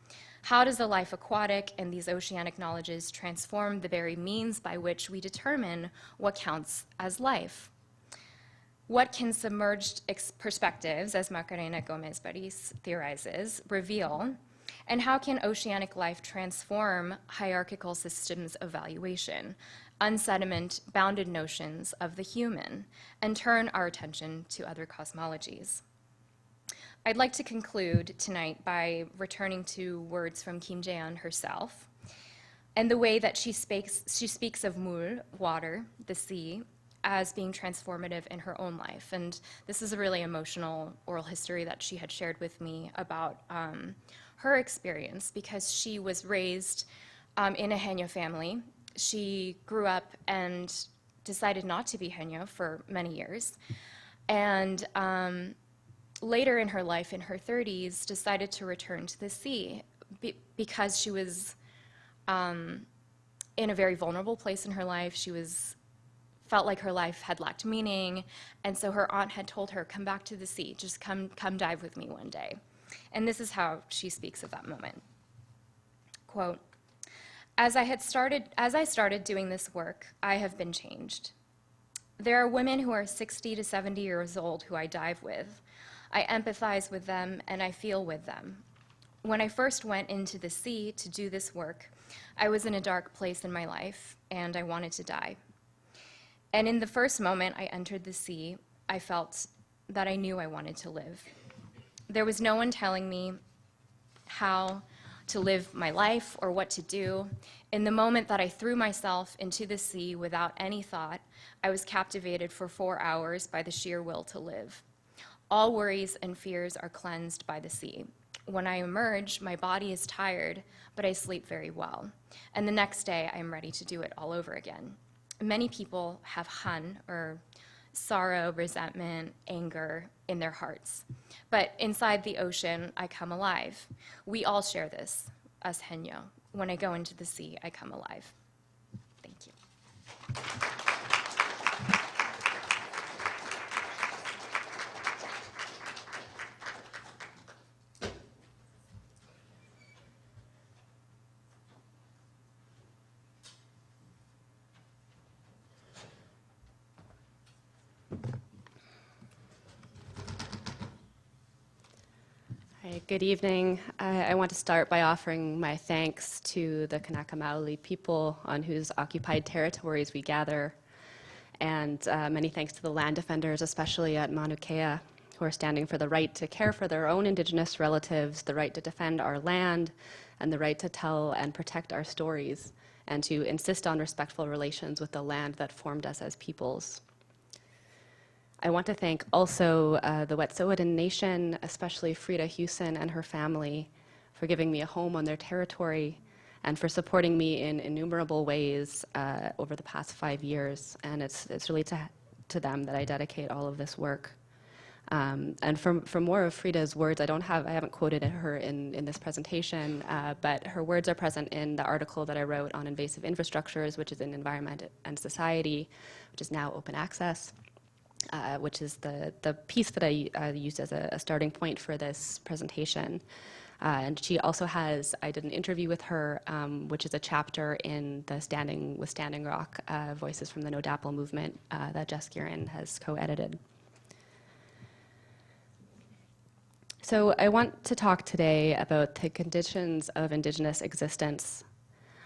How does the life aquatic and these oceanic knowledges transform the very means by which we determine what counts as life? What can submerged perspectives, as Macarena Gomez-Barris theorizes, reveal And how can oceanic life transform hierarchical systems of valuation, unsediment bounded notions of the human, and turn our attention to other cosmologies? I'd like to conclude tonight by returning to words from Kim Jae-yeon herself, and the way that she speaks of mul, water, the sea, as being transformative in her own life. And this is a really emotional oral history that she had shared with me about her experience, because she was raised in a Haenyeo family. She grew up and decided not to be Haenyeo for many years. And later in her life, in her 30s, decided to return to the sea because she was in a very vulnerable place in her life. She felt like her life had lacked meaning, and so her aunt had told her, come back to the sea, just come dive with me one day. And this is how she speaks of that moment. Quote, as I started doing this work, I have been changed. There are women who are 60 to 70 years old who I dive with. I empathize with them and I feel with them. When I first went into the sea to do this work, I was in a dark place in my life and I wanted to die. And in the first moment I entered the sea, I felt that I knew I wanted to live. There was no one telling me how to live my life or what to do. In the moment that I threw myself into the sea without any thought, I was captivated for 4 hours by the sheer will to live. All worries and fears are cleansed by the sea. When I emerge, my body is tired, but I sleep very well. And the next day, I am ready to do it all over again. Many people have han, or sorrow, resentment, anger in their hearts. But inside the ocean, I come alive. We all share this, us Haenyeo. When I go into the sea, I come alive. Thank you. Hi, good evening. I want to start by offering my thanks to the Kanaka Maoli people on whose occupied territories we gather, and many thanks to the land defenders, especially at Mauna Kea, who are standing for the right to care for their own Indigenous relatives, the right to defend our land, and the right to tell and protect our stories, and to insist on respectful relations with the land that formed us as peoples. I want to thank also the Wet'suwet'en Nation, especially Frida Hewson and her family, for giving me a home on their territory and for supporting me in innumerable ways over the past 5 years. And it's really to them that I dedicate all of this work. And for more of Frida's words, I haven't quoted her in this presentation, but her words are present in the article that I wrote on invasive infrastructures, which is in Environment and Society, which is now open access. Which is the piece that I used as a starting point for this presentation. And she also I did an interview with her, which is a chapter in the Standing Rock, Voices from the No DAPL movement that Jess Guerin has co-edited. So I want to talk today about the conditions of Indigenous existence,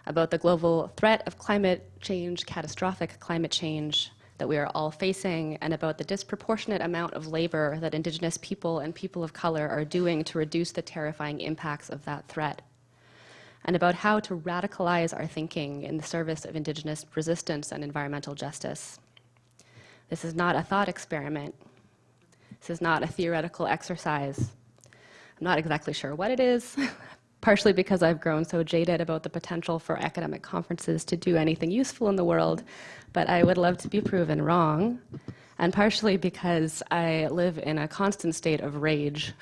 about the global threat of climate change, catastrophic climate change, that we are all facing, and about the disproportionate amount of labor that Indigenous people and people of color are doing to reduce the terrifying impacts of that threat, and about how to radicalize our thinking in the service of Indigenous resistance and environmental justice. This is not a thought experiment. This is not a theoretical exercise. I'm not exactly sure what it is, partially because I've grown so jaded about the potential for academic conferences to do anything useful in the world, but I would love to be proven wrong, and partially because I live in a constant state of rage,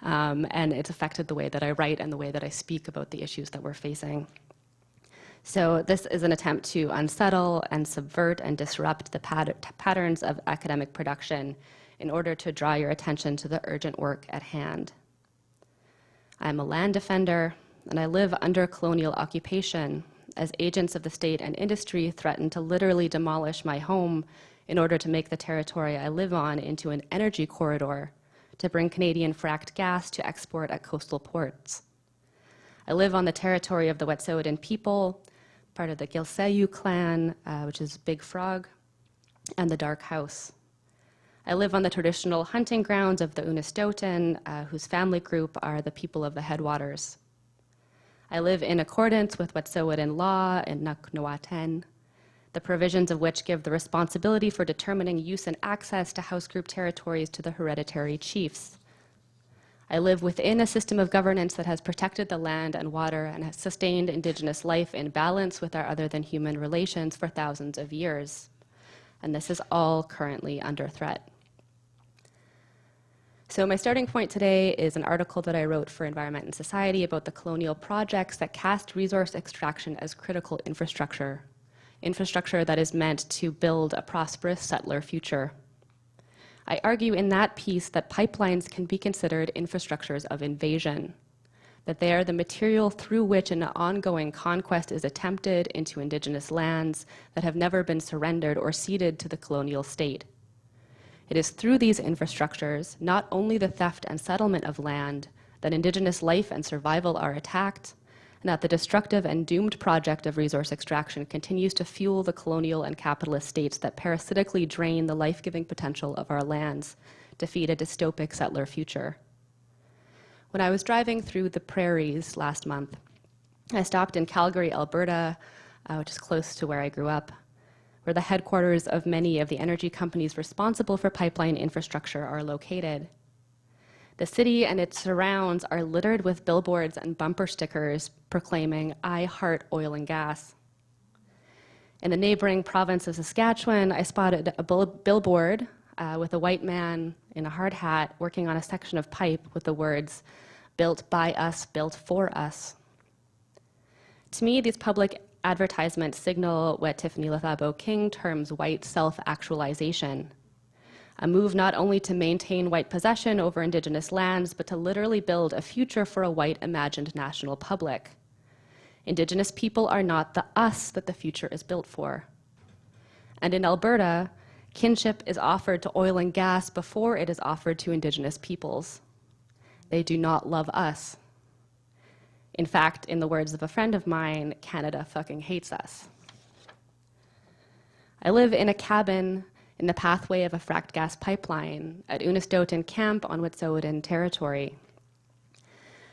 and it's affected the way that I write and the way that I speak about the issues that we're facing. So this is an attempt to unsettle and subvert and disrupt the patterns of academic production in order to draw your attention to the urgent work at hand. I'm a land defender, and I live under colonial occupation as agents of the state and industry threaten to literally demolish my home in order to make the territory I live on into an energy corridor to bring Canadian fracked gas to export at coastal ports. I live on the territory of the Wet'suwet'en people, part of the Gilseyu clan, which is Big Frog, and the Dark House. I live on the traditional hunting grounds of the Unistoten, whose family group are the people of the headwaters. I live in accordance with Wet'suwet'en law in Naknoaten, the provisions of which give the responsibility for determining use and access to house group territories to the hereditary chiefs. I live within a system of governance that has protected the land and water and has sustained Indigenous life in balance with our other than human relations for thousands of years. And this is all currently under threat. So my starting point today is an article that I wrote for Environment and Society about the colonial projects that cast resource extraction as critical infrastructure that is meant to build a prosperous settler future. I argue in that piece that pipelines can be considered infrastructures of invasion, that they are the material through which an ongoing conquest is attempted into Indigenous lands that have never been surrendered or ceded to the colonial state. It is through these infrastructures, not only the theft and settlement of land, that Indigenous life and survival are attacked, and that the destructive and doomed project of resource extraction continues to fuel the colonial and capitalist states that parasitically drain the life-giving potential of our lands to feed a dystopic settler future. When I was driving through the prairies last month, I stopped in Calgary, Alberta, which is close to where I grew up, where the headquarters of many of the energy companies responsible for pipeline infrastructure are located. The city and its surrounds are littered with billboards and bumper stickers proclaiming, "I heart oil and gas." In the neighboring province of Saskatchewan, I spotted a billboard with a white man in a hard hat working on a section of pipe with the words, "Built by us, built for us." To me, these public advertisements signal what Tiffany Lethabo King terms white self-actualization, a move not only to maintain white possession over Indigenous lands, but to literally build a future for a white imagined national public. Indigenous people are not the us that the future is built for. And in Alberta, kinship is offered to oil and gas before it is offered to Indigenous peoples. They do not love us. In fact, in the words of a friend of mine, Canada fucking hates us. I live in a cabin in the pathway of a fracked gas pipeline at Unistoten Camp on Wet'suwet'en territory.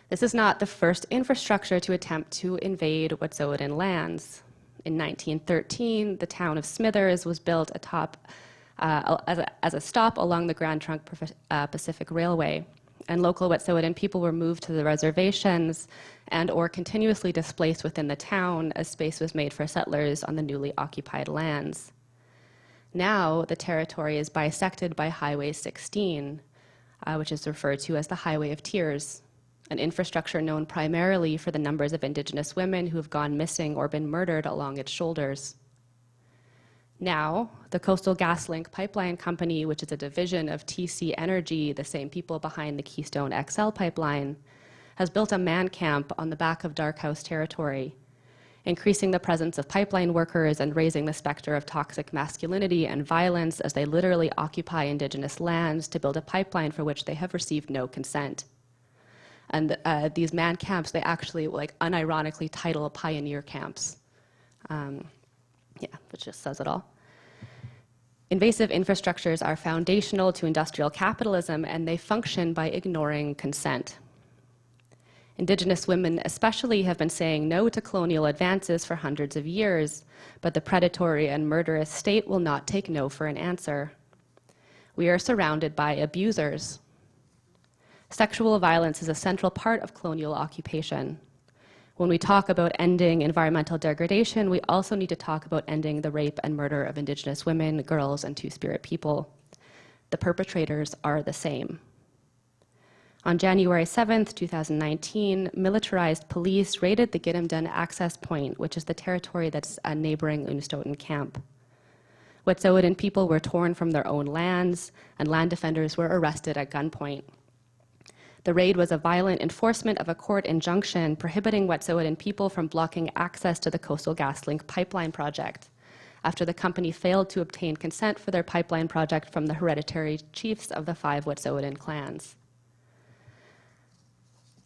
This is not the first infrastructure to attempt to invade Wet'suwet'en lands. In 1913, the town of Smithers was built atop as a stop along the Grand Trunk Pacific Railway, and local Wet'suwet'en people were moved to the reservations and or continuously displaced within the town as space was made for settlers on the newly occupied lands. Now, the territory is bisected by Highway 16, which is referred to as the Highway of Tears, an infrastructure known primarily for the numbers of Indigenous women who have gone missing or been murdered along its shoulders. Now, the Coastal GasLink Pipeline Company, which is a division of TC Energy, the same people behind the Keystone XL pipeline, has built a man camp on the back of Dark House territory, increasing the presence of pipeline workers and raising the specter of toxic masculinity and violence as they literally occupy Indigenous lands to build a pipeline for which they have received no consent. And these man camps, they actually unironically title pioneer camps. Which just says it all. Invasive infrastructures are foundational to industrial capitalism, and they function by ignoring consent. Indigenous women especially have been saying no to colonial advances for hundreds of years, but the predatory and murderous state will not take no for an answer. We are surrounded by abusers. Sexual violence is a central part of colonial occupation. When we talk about ending environmental degradation, we also need to talk about ending the rape and murder of Indigenous women, girls, and Two-Spirit people. The perpetrators are the same. On January 7th, 2019, militarized police raided the Gidimt'en access point, which is the territory that's a neighboring Unistoten camp. Wet'suwet'en people were torn from their own lands, and land defenders were arrested at gunpoint. The raid was a violent enforcement of a court injunction prohibiting Wet'suwet'en people from blocking access to the Coastal GasLink pipeline project, after the company failed to obtain consent for their pipeline project from the hereditary chiefs of the 5 Wet'suwet'en clans.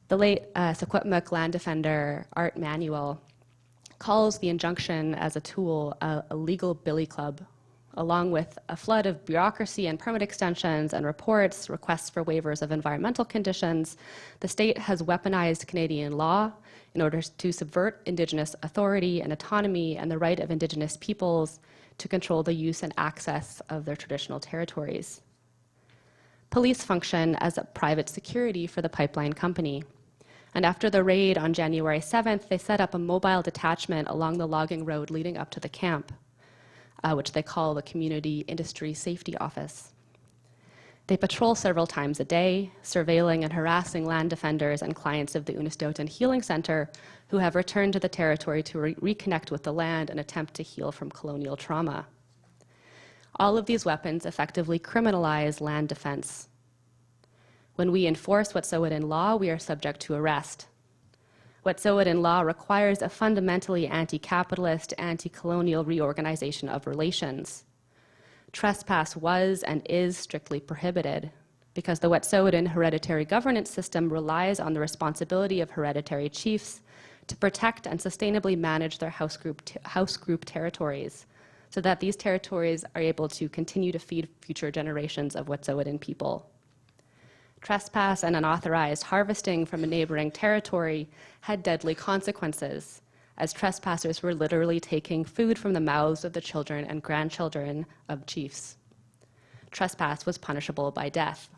The late Secwepemc land defender Art Manuel calls the injunction as a tool a legal billy club, along with a flood of bureaucracy and permit extensions and reports, requests for waivers of environmental conditions. The state has weaponized Canadian law in order to subvert Indigenous authority and autonomy and the right of Indigenous peoples to control the use and access of their traditional territories. Police function as a private security for the pipeline company. And after the raid on January 7th, they set up a mobile detachment along the logging road leading up to the camp, which they call the Community Industry Safety Office. They patrol several times a day, surveilling and harassing land defenders and clients of the Unistoten Healing Center who have returned to the territory to reconnect with the land and attempt to heal from colonial trauma. All of these weapons effectively criminalize land defense. When we enforce Wet'suwet'en law, we are subject to arrest. Wet'suwet'en law requires a fundamentally anti-capitalist, anti-colonial reorganization of relations. Trespass was and is strictly prohibited because the Wet'suwet'en hereditary governance system relies on the responsibility of hereditary chiefs to protect and sustainably manage their house group territories so that these territories are able to continue to feed future generations of Wet'suwet'en people. Trespass and unauthorized harvesting from a neighboring territory had deadly consequences, as trespassers were literally taking food from the mouths of the children and grandchildren of chiefs. Trespass was punishable by death.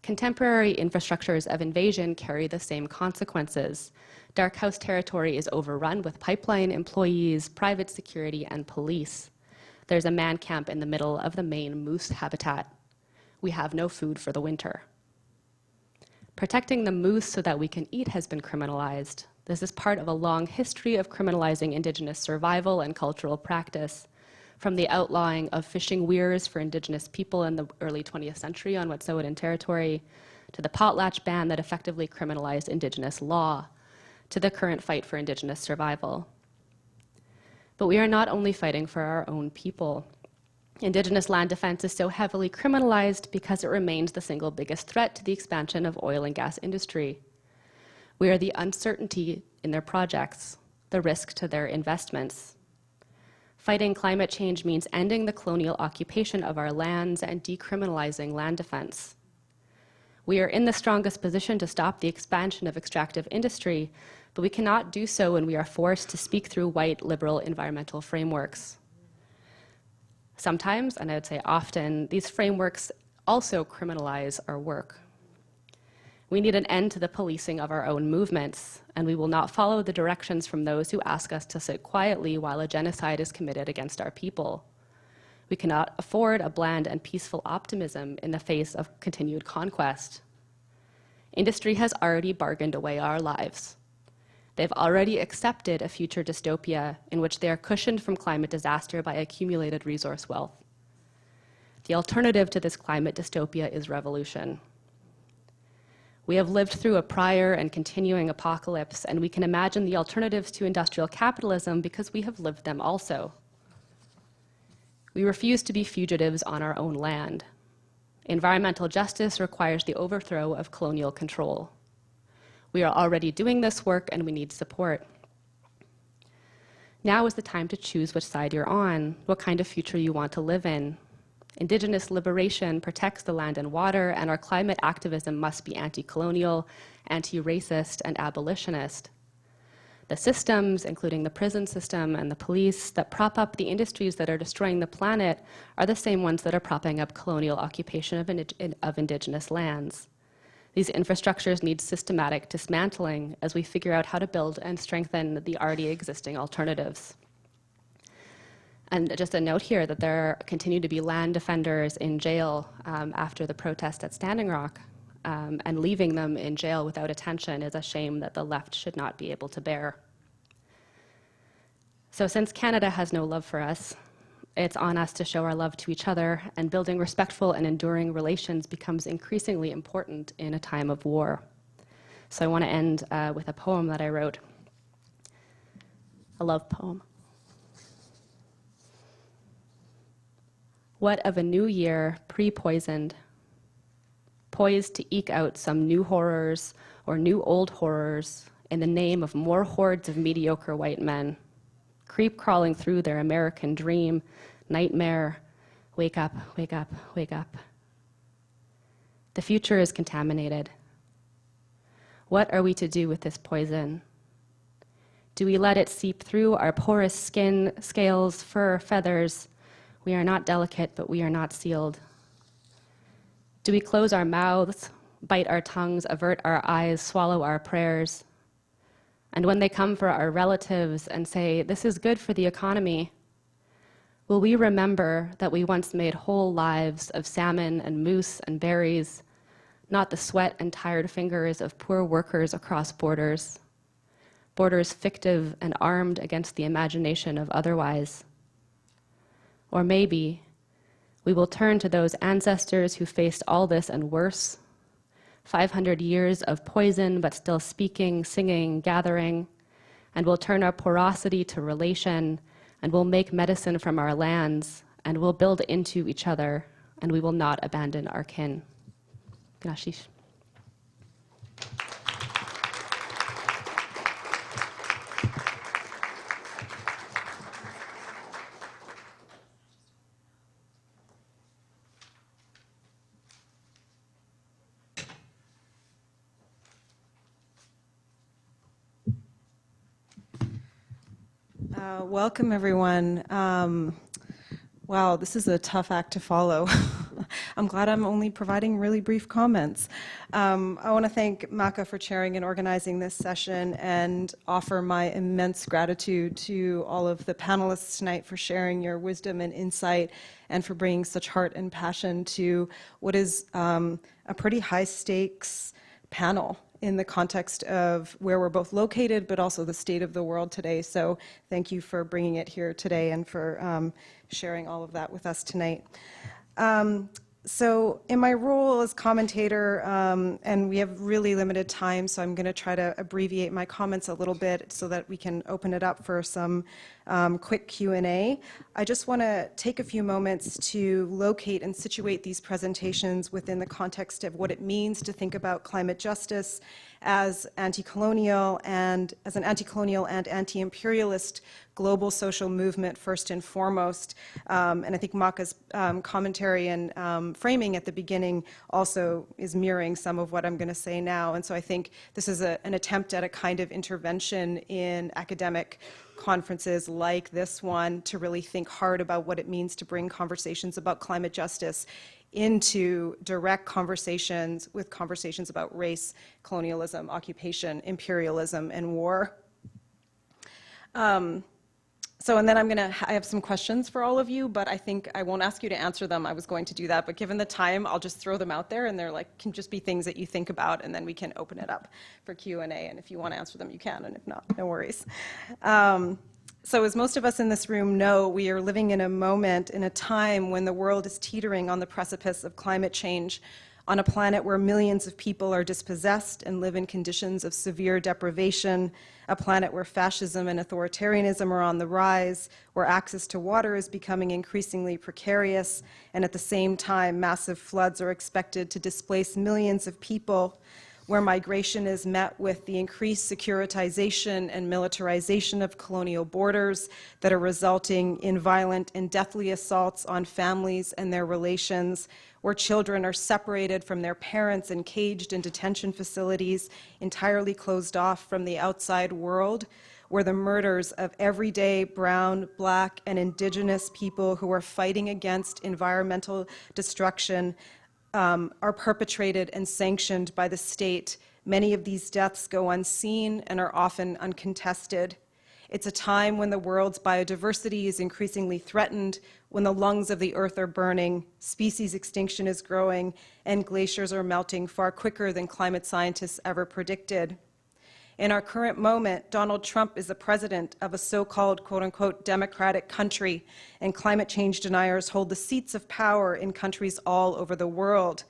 Contemporary infrastructures of invasion carry the same consequences. Dark House territory is overrun with pipeline employees, private security, and police. There's a man camp in the middle of the main moose habitat. We have no food for the winter. Protecting the moose so that we can eat has been criminalized. This is part of a long history of criminalizing Indigenous survival and cultural practice, from the outlawing of fishing weirs for Indigenous people in the early 20th century on Wet'suwet'en territory, to the potlatch ban that effectively criminalized Indigenous law, to the current fight for Indigenous survival. But we are not only fighting for our own people. Indigenous land defense is so heavily criminalized because it remains the single biggest threat to the expansion of oil and gas industry. We are the uncertainty in their projects, the risk to their investments. Fighting climate change means ending the colonial occupation of our lands and decriminalizing land defense. We are in the strongest position to stop the expansion of extractive industry, but we cannot do so when we are forced to speak through white liberal environmental frameworks. Sometimes, and I would say often, these frameworks also criminalize our work. We need an end to the policing of our own movements, and we will not follow the directions from those who ask us to sit quietly while a genocide is committed against our people. We cannot afford a bland and peaceful optimism in the face of continued conquest. Industry has already bargained away our lives. They've already accepted a future dystopia in which they are cushioned from climate disaster by accumulated resource wealth. The alternative to this climate dystopia is revolution. We have lived through a prior and continuing apocalypse, and we can imagine the alternatives to industrial capitalism because we have lived them also. We refuse to be fugitives on our own land. Environmental justice requires the overthrow of colonial control. We are already doing this work, and we need support. Now is the time to choose which side you're on, what kind of future you want to live in. Indigenous liberation protects the land and water, and our climate activism must be anti-colonial, anti-racist, and abolitionist. The systems, including the prison system and the police, that prop up the industries that are destroying the planet are the same ones that are propping up colonial occupation of Indigenous lands. These infrastructures need systematic dismantling as we figure out how to build and strengthen the already existing alternatives. And just a note here that there continue to be land defenders in jail after the protest at Standing Rock, and leaving them in jail without attention is a shame that the left should not be able to bear. So since Canada has no love for us, it's on us to show our love to each other, and building respectful and enduring relations becomes increasingly important in a time of war. So I want to end with a poem that I wrote, a love poem. What of a new year pre-poisoned, poised to eke out some new horrors or new old horrors in the name of more hordes of mediocre white men, creep crawling through their American dream, nightmare, wake up, wake up, wake up. The future is contaminated. What are we to do with this poison? Do we let it seep through our porous skin, scales, fur, feathers? We are not delicate, but we are not sealed. Do we close our mouths, bite our tongues, avert our eyes, swallow our prayers? And when they come for our relatives and say, this is good for the economy, will we remember that we once made whole lives of salmon and moose and berries, not the sweat and tired fingers of poor workers across borders, borders fictive and armed against the imagination of otherwise? Or maybe we will turn to those ancestors who faced all this and worse, 500 years of poison but still speaking, singing, gathering, and we'll turn our porosity to relation, and we'll make medicine from our lands, and we'll build into each other, and we will not abandon our kin. Gashish. Welcome, everyone. Wow, this is a tough act to follow. I'm glad I'm only providing really brief comments. I want to thank Maka for chairing and organizing this session and offer my immense gratitude to all of the panelists tonight for sharing your wisdom and insight and for bringing such heart and passion to what is a pretty high stakes panel in the context of where we're both located, but also the state of the world today. So thank you for bringing it here today and for sharing all of that with us tonight. So in my role as commentator, and we have really limited time, so I'm going to try to abbreviate my comments a little bit so that we can open it up for some quick Q&A. I just want to take a few moments to locate and situate these presentations within the context of what it means to think about climate justice as anti-colonial and as an anti-colonial and anti-imperialist global social movement first and foremost. And I think Maka's commentary and framing at the beginning also is mirroring some of what I'm going to say now. And so I think this is an attempt at a kind of intervention in academic conferences like this one to really think hard about what it means to bring conversations about climate justice into direct conversations with conversations about race, colonialism, occupation, imperialism, and war. And then I have some questions for all of you, but I think I won't ask you to answer them. I was going to do that, but given the time, I'll just throw them out there, and they're like, can just be things that you think about, and then we can open it up for Q&A, and if you want to answer them, you can, and if not, no worries. So as most of us in this room know, we are living in a moment, in a time when the world is teetering on the precipice of climate change, on a planet where millions of people are dispossessed and live in conditions of severe deprivation, a planet where fascism and authoritarianism are on the rise, where access to water is becoming increasingly precarious, and at the same time, massive floods are expected to displace millions of people, where migration is met with the increased securitization and militarization of colonial borders that are resulting in violent and deathly assaults on families and their relations, where children are separated from their parents and caged in detention facilities, entirely closed off from the outside world, where the murders of everyday brown, black, and indigenous people who are fighting against environmental destruction are perpetrated and sanctioned by the state. Many of these deaths go unseen and are often uncontested. It's a time when the world's biodiversity is increasingly threatened, when the lungs of the earth are burning, species extinction is growing, and glaciers are melting far quicker than climate scientists ever predicted. In our current moment, Donald Trump is the president of a so-called, quote-unquote, democratic country, and climate change deniers hold the seats of power in countries all over the world.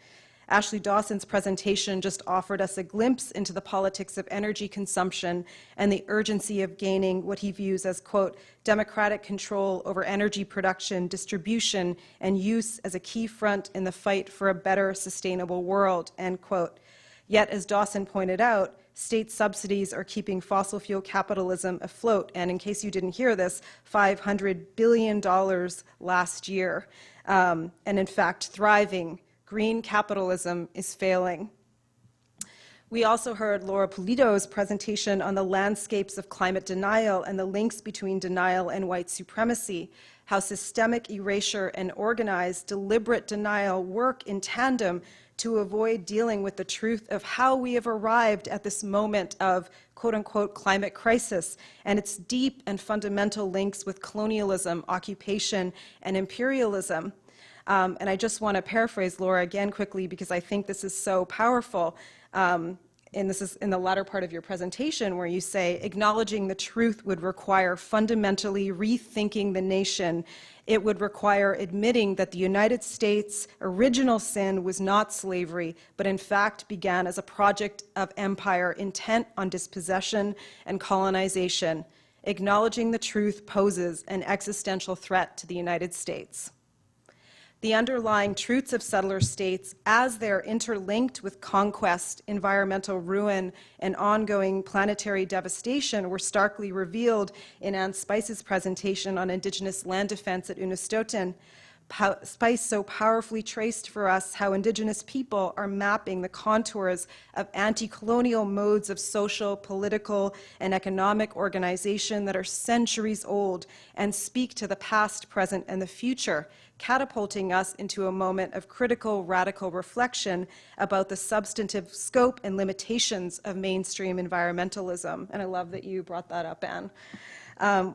Ashley Dawson's presentation just offered us a glimpse into the politics of energy consumption and the urgency of gaining what he views as, quote, democratic control over energy production, distribution, and use as a key front in the fight for a better, sustainable world, end quote. Yet, as Dawson pointed out, state subsidies are keeping fossil fuel capitalism afloat, and in case you didn't hear this, $500 billion last year, and in fact, thriving. Green capitalism is failing. We also heard Laura Pulido's presentation on the landscapes of climate denial and the links between denial and white supremacy, how systemic erasure and organized, deliberate denial work in tandem to avoid dealing with the truth of how we have arrived at this moment of quote-unquote climate crisis and its deep and fundamental links with colonialism, occupation, and imperialism. And I just want to paraphrase Laura again quickly because I think this is so powerful. And this is in the latter part of your presentation where you say, acknowledging the truth would require fundamentally rethinking the nation. It would require admitting that the United States' original sin was not slavery, but in fact began as a project of empire intent on dispossession and colonization. Acknowledging the truth poses an existential threat to the United States. The underlying truths of settler states, as they're interlinked with conquest, environmental ruin, and ongoing planetary devastation, were starkly revealed in Anne Spice's presentation on Indigenous land defense at Unistoten. Spice so powerfully traced for us how Indigenous people are mapping the contours of anti-colonial modes of social, political, and economic organization that are centuries old and speak to the past, present, and the future, catapulting us into a moment of critical, radical reflection about the substantive scope and limitations of mainstream environmentalism. And I love that you brought that up, Anne.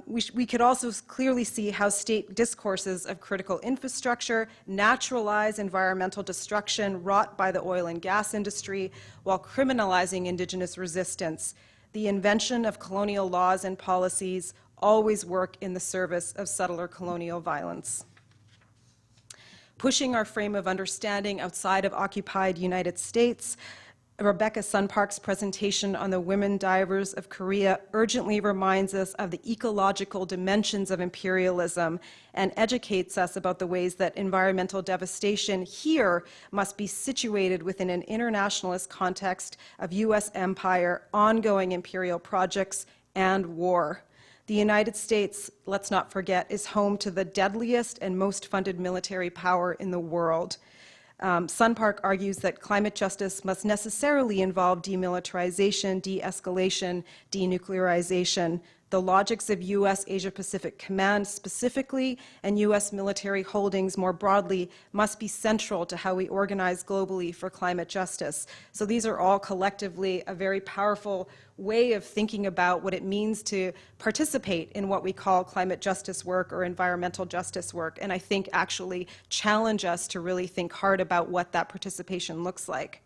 We could also clearly see how state discourses of critical infrastructure naturalize environmental destruction wrought by the oil and gas industry while criminalizing Indigenous resistance. The invention of colonial laws and policies always work in the service of settler colonial violence. Pushing our frame of understanding outside of occupied United States, Rebecca Sunpark's presentation on the women divers of Korea urgently reminds us of the ecological dimensions of imperialism and educates us about the ways that environmental devastation here must be situated within an internationalist context of US empire, ongoing imperial projects, and war. The United States, let's not forget, is home to the deadliest and most funded military power in the world. Sunpark argues that climate justice must necessarily involve demilitarization, de-escalation, denuclearization. The logics of U.S. Asia-Pacific Command specifically and U.S. military holdings more broadly must be central to how we organize globally for climate justice. So these are all collectively a very powerful way of thinking about what it means to participate in what we call climate justice work or environmental justice work, and I think actually challenge us to really think hard about what that participation looks like.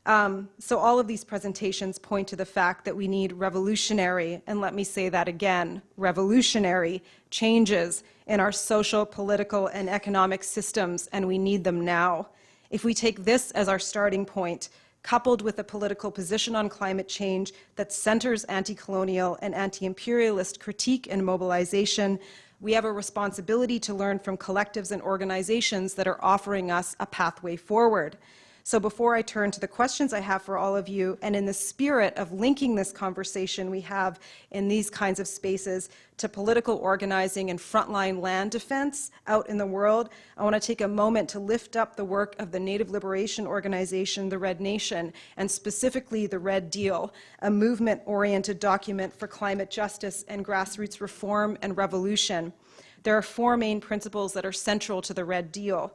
So all of these presentations point to the fact that we need revolutionary, and let me say that again, revolutionary changes in our social, political, and economic systems, and we need them now. If we take this as our starting point, coupled with a political position on climate change that centers anti-colonial and anti-imperialist critique and mobilization, we have a responsibility to learn from collectives and organizations that are offering us a pathway forward. So before I turn to the questions I have for all of you, and in the spirit of linking this conversation we have in these kinds of spaces to political organizing and frontline land defense out in the world, I want to take a moment to lift up the work of the Native Liberation Organization, the Red Nation, and specifically the Red Deal, a movement-oriented document for climate justice and grassroots reform and revolution. There are four main principles that are central to the Red Deal.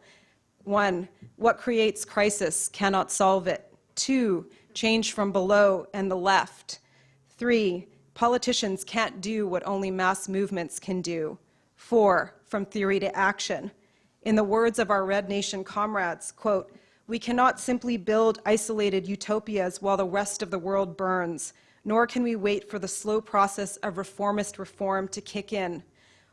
1, what creates crisis cannot solve it. 2, change from below and the left. 3, politicians can't do what only mass movements can do. 4, from theory to action. In the words of our Red Nation comrades, quote, we cannot simply build isolated utopias while the rest of the world burns, nor can we wait for the slow process of reformist reform to kick in.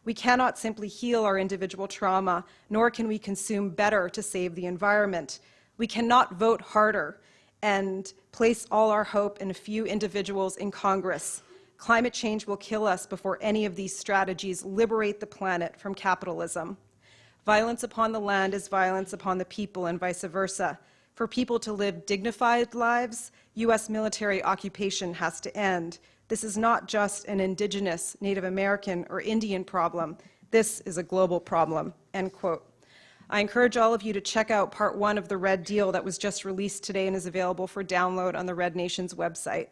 We cannot simply heal our individual trauma, nor can we consume better to save the environment. We cannot vote harder and place all our hope in a few individuals in Congress. Climate change will kill us before any of these strategies liberate the planet from capitalism. Violence upon the land is violence upon the people and vice versa. For people to live dignified lives, U.S. military occupation has to end. This is not just an Indigenous, Native American, or Indian problem. This is a global problem, end quote. I encourage all of you to check out part 1 of the Red Deal that was just released today and is available for download on the Red Nations website.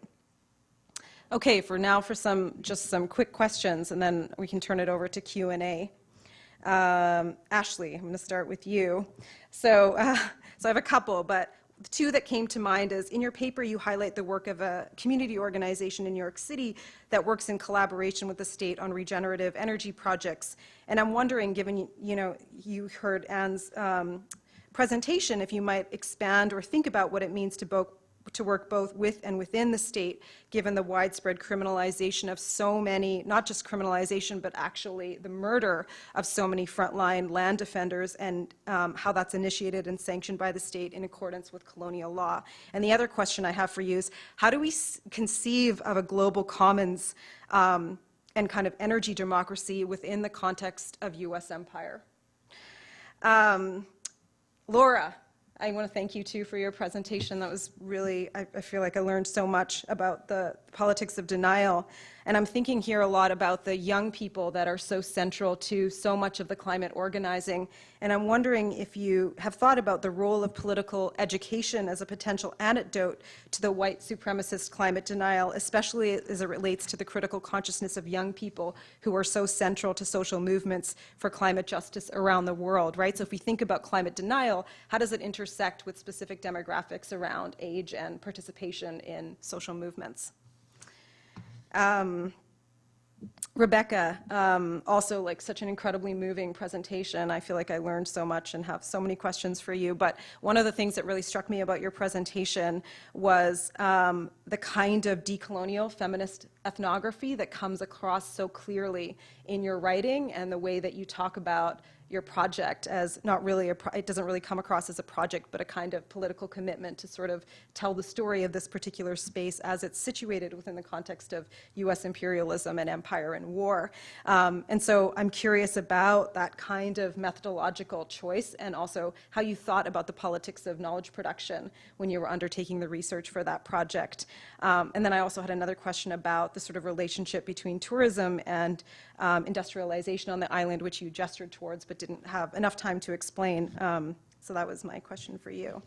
Okay, for just some quick questions, and then we can turn it over to Q&A. Ashley, I'm going to start with you. So I have a couple, but the two that came to mind is, in your paper, you highlight the work of a community organization in New York City that works in collaboration with the state on regenerative energy projects. And I'm wondering, given you heard Anne's presentation, if you might expand or think about what it means to work both with and within the state, given the widespread criminalization of so many, not just criminalization, but actually the murder of so many frontline land defenders, and how that's initiated and sanctioned by the state in accordance with colonial law. And the other question I have for you is, how do we conceive of a global commons and kind of energy democracy within the context of U.S. empire? Laura, I want to thank you too for your presentation. That was really, I feel like I learned so much about the politics of denial. And I'm thinking here a lot about the young people that are so central to so much of the climate organizing. And I'm wondering if you have thought about the role of political education as a potential antidote to the white supremacist climate denial, especially as it relates to the critical consciousness of young people who are so central to social movements for climate justice around the world, right? So if we think about climate denial, how does it intersect with specific demographics around age and participation in social movements? Rebecca, also like such an incredibly moving presentation. I feel like I learned so much and have so many questions for you. But one of the things that really struck me about your presentation was the kind of decolonial feminist ethnography that comes across so clearly in your writing, and the way that you talk about your project as not really it doesn't really come across as a project, but a kind of political commitment to sort of tell the story of this particular space as it's situated within the context of U.S. imperialism and empire and war. And so I'm curious about that kind of methodological choice, and also how you thought about the politics of knowledge production when you were undertaking the research for that project. And then I also had another question about the sort of relationship between tourism and industrialization on the island, which you gestured towards but didn't have enough time to explain. So that was my question for you.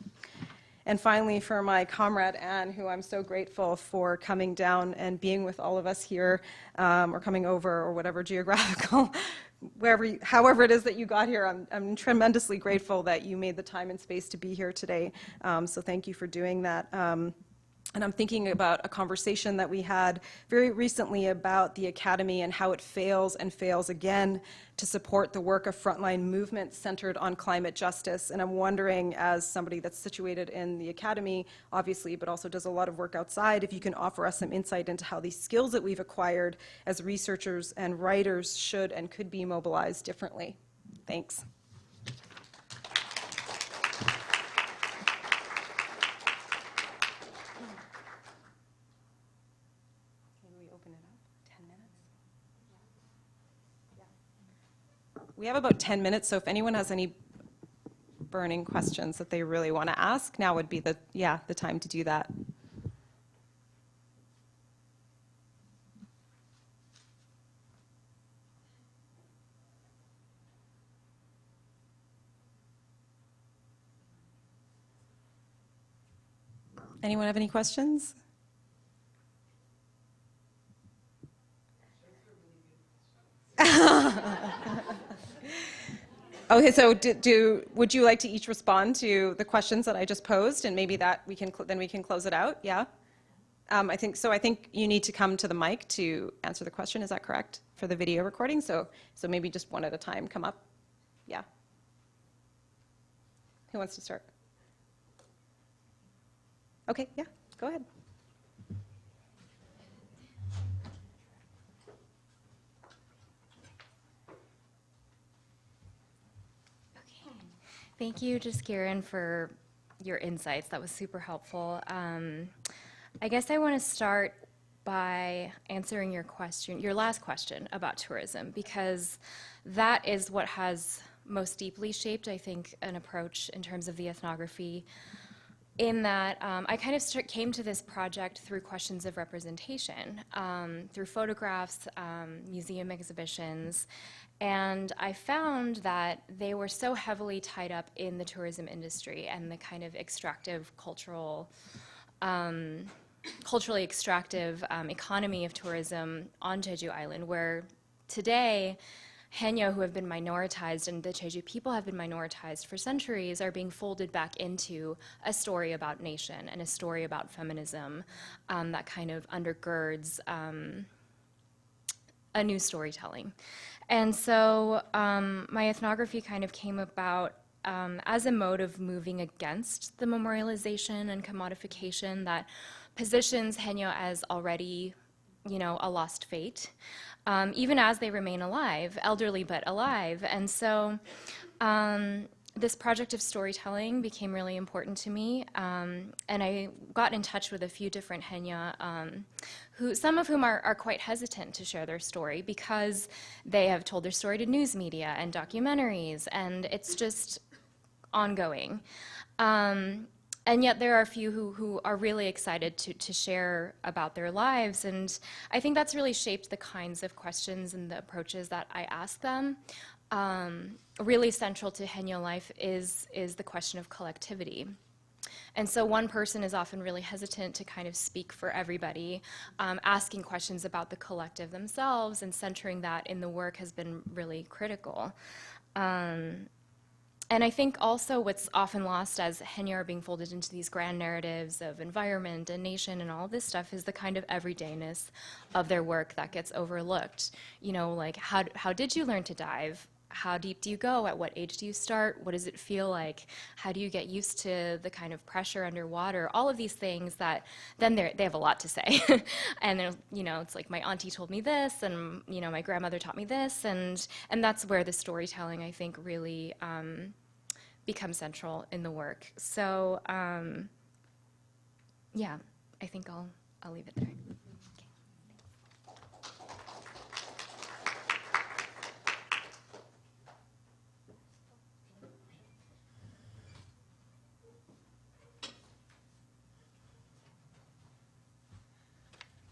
And finally, for my comrade Anne, who I'm so grateful for coming down and being with all of us here, or coming over, or whatever geographical, however it is that you got here. I'm tremendously grateful that you made the time and space to be here today. So thank you for doing that. And I'm thinking about a conversation that we had very recently about the Academy and how it fails and fails again to support the work of frontline movements centered on climate justice. And I'm wondering, as somebody that's situated in the Academy, obviously, but also does a lot of work outside, if you can offer us some insight into how these skills that we've acquired as researchers and writers should and could be mobilized differently. Thanks. We have about 10 minutes, so if anyone has any burning questions that they really want to ask, now would be the time to do that. Anyone have any questions? Okay, so would you like to each respond to the questions that I just posed, and maybe that we can close it out? Yeah. I think you need to come to the mic to answer the question. Is that correct for the video recording? So maybe just one at a time. Come up. Yeah. Who wants to start? Okay. Yeah. Go ahead. Thank you, Jaskiran, for your insights. That was super helpful. I guess I want to start by answering your question, your last question about tourism, because that is what has most deeply shaped, I think, an approach in terms of the ethnography, in that I kind of came to this project through questions of representation, through photographs, museum exhibitions, and I found that they were so heavily tied up in the tourism industry and the kind of extractive culturally extractive economy of tourism on Jeju Island, where today Haenyeo, who have been minoritized, and the Jeju people have been minoritized for centuries, are being folded back into a story about nation and a story about feminism that kind of undergirds a new storytelling. And so my ethnography kind of came about as a mode of moving against the memorialization and commodification that positions Haenyeo as already, you know, a lost fate, even as they remain alive, elderly but alive. And so this project of storytelling became really important to me, and I got in touch with a few different Haenyeo, some of whom are quite hesitant to share their story because they have told their story to news media and documentaries, and it's just ongoing. And yet there are a few who are really excited to share about their lives, and I think that's really shaped the kinds of questions and the approaches that I ask them. Really central to Haenyeo life is the question of collectivity. And so one person is often really hesitant to kind of speak for everybody, asking questions about the collective themselves and centering that in the work has been really critical. And I think also what's often lost as Haenyeo are being folded into these grand narratives of environment and nation and all this stuff is the kind of everydayness of their work that gets overlooked. You know, like how did you learn to dive? How deep do you go? At what age do you start? What does it feel like? How do you get used to the kind of pressure underwater? All of these things that then they have a lot to say. And you know, it's like my auntie told me this, and you know, my grandmother taught me this, and that's where the storytelling, I think, really becomes central in the work. So yeah, I think I'll leave it there.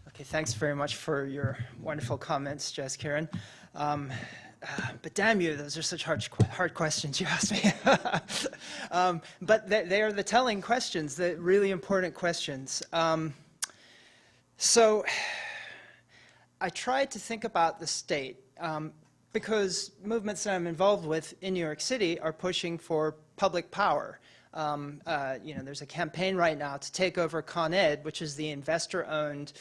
Okay, thanks very much for your wonderful comments, Jess Karen. But damn you, those are such hard questions you asked me. But they are the telling questions, the really important questions. So I tried to think about the state because movements that I'm involved with in New York City are pushing for public power. You know, there's a campaign right now to take over Con Ed, which is the investor-owned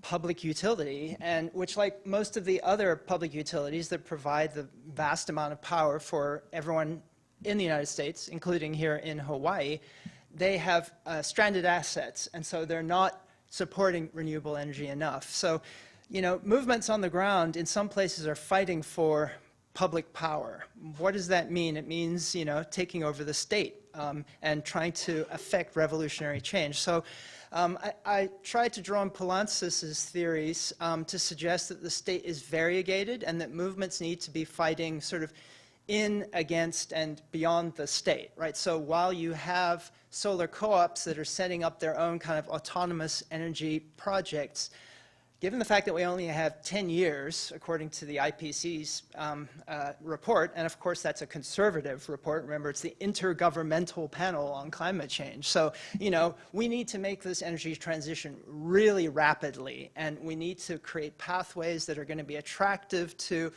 public utility, and which, like most of the other public utilities that provide the vast amount of power for everyone in the United States, including here in Hawaii, they have stranded assets, and so they're not supporting renewable energy enough. So, you know, movements on the ground in some places are fighting for public power. What does that mean? It means, you know, taking over the state and trying to affect revolutionary change. So I tried to draw on Poulantzas's theories to suggest that the state is variegated and that movements need to be fighting sort of in, against, and beyond the state, right? So while you have solar co-ops that are setting up their own kind of autonomous energy projects, given the fact that we only have 10 years, according to the IPCC's report, and of course that's a conservative report, remember it's the Intergovernmental Panel on Climate Change. So, you know, we need to make this energy transition really rapidly, and we need to create pathways that are going to be attractive to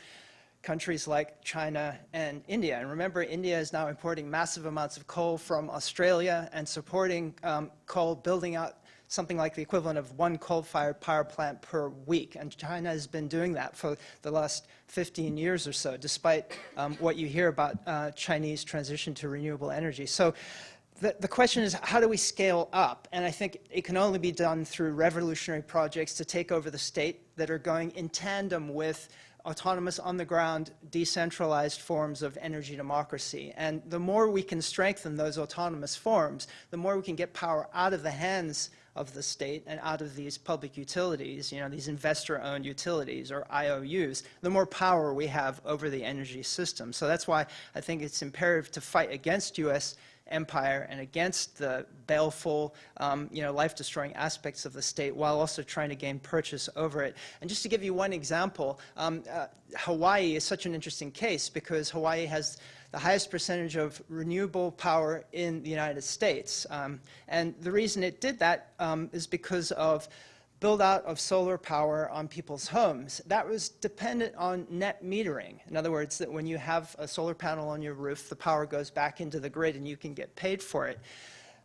countries like China and India. And remember, India is now importing massive amounts of coal from Australia and supporting coal, building out something like the equivalent of one coal-fired power plant per week. And China has been doing that for the last 15 years or so, despite what you hear about Chinese transition to renewable energy. So the question is, how do we scale up? And I think it can only be done through revolutionary projects to take over the state that are going in tandem with autonomous, on-the-ground, decentralized forms of energy democracy. And the more we can strengthen those autonomous forms, the more we can get power out of the hands of the state and out of these public utilities, these investor-owned utilities or IOUs, the more power we have over the energy system. So that's why I think it's imperative to fight against U.S. empire and against the baleful, life-destroying aspects of the state while also trying to gain purchase over it. And just to give you one example, Hawaii is such an interesting case because Hawaii has the highest percentage of renewable power in the United States. And the reason it did that is because of build out of solar power on people's homes. That was dependent on net metering. In other words, that when you have a solar panel on your roof, the power goes back into the grid and you can get paid for it.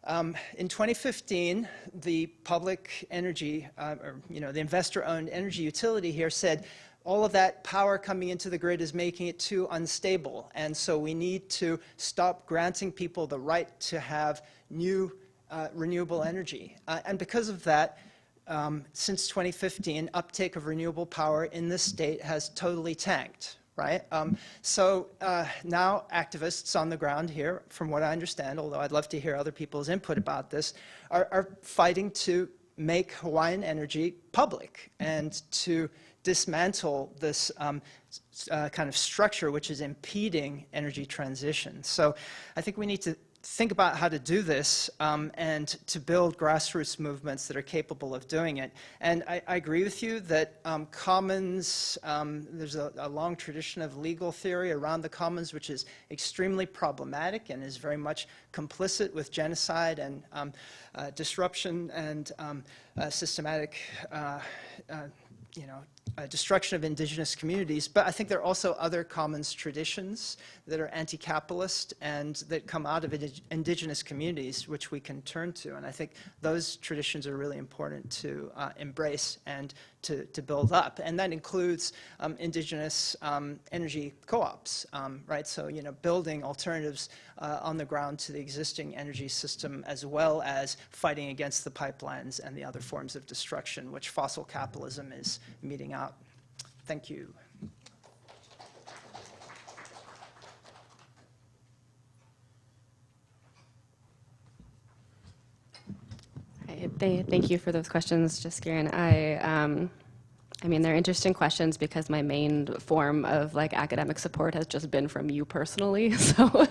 In 2015, the public energy, the investor-owned energy utility here said, all of that power coming into the grid is making it too unstable, and so we need to stop granting people the right to have new renewable energy. And because of that, since 2015, uptake of renewable power in this state has totally tanked, right? So now activists on the ground here, from what I understand, although I'd love to hear other people's input about this, are fighting to make Hawaiian energy public and to dismantle this kind of structure which is impeding energy transition. So I think we need to think about how to do this and to build grassroots movements that are capable of doing it. And I agree with you that commons, there's a long tradition of legal theory around the commons which is extremely problematic and is very much complicit with genocide and disruption and systematic destruction of indigenous communities, but I think there are also other commons traditions that are anti-capitalist and that come out of indigenous communities which we can turn to, and I think those traditions are really important to embrace and to build up, and that includes indigenous energy co-ops, right? So, building alternatives on the ground to the existing energy system, as well as fighting against the pipelines and the other forms of destruction which fossil capitalism is meting out. Thank you. Thank you for those questions, Jaskiran. I mean, they're interesting questions because my main form of academic support has just been from you personally. So,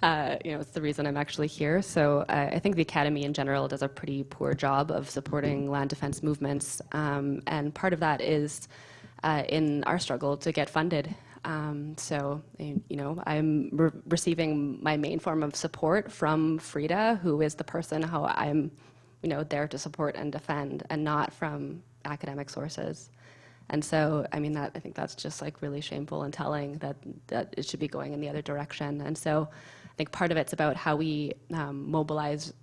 it's the reason I'm actually here. So I think the Academy in general does a pretty poor job of supporting land defense movements. And part of that is in our struggle to get funded. So, I'm receiving my main form of support from Frida, who is the person who I'm, there to support and defend, and not from academic sources. And so, I think that's just really shameful and telling that it should be going in the other direction. And so I think part of it's about how we mobilize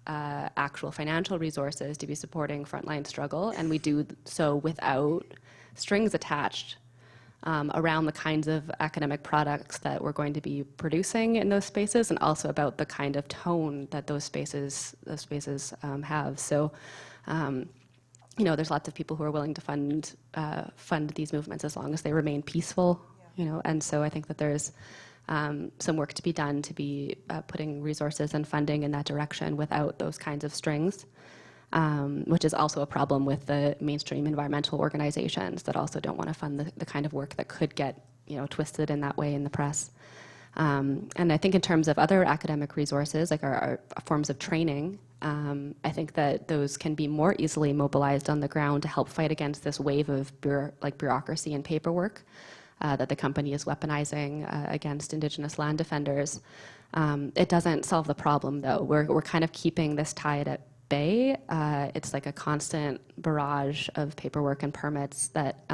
actual financial resources to be supporting frontline struggle, and we do so without strings attached around the kinds of academic products that we're going to be producing in those spaces, and also about the kind of tone that those spaces have. So, there's lots of people who are willing to fund these movements as long as they remain peaceful, and so I think that there's some work to be done to be putting resources and funding in that direction without those kinds of strings. Which is also a problem with the mainstream environmental organizations that also don't want to fund the kind of work that could get twisted in that way in the press. And I think in terms of other academic resources, like our forms of training, I think that those can be more easily mobilized on the ground to help fight against this wave of bureaucracy and paperwork that the company is weaponizing against Indigenous land defenders. It doesn't solve the problem, though. We're kind of keeping this tide at bay. It's like a constant barrage of paperwork and permits that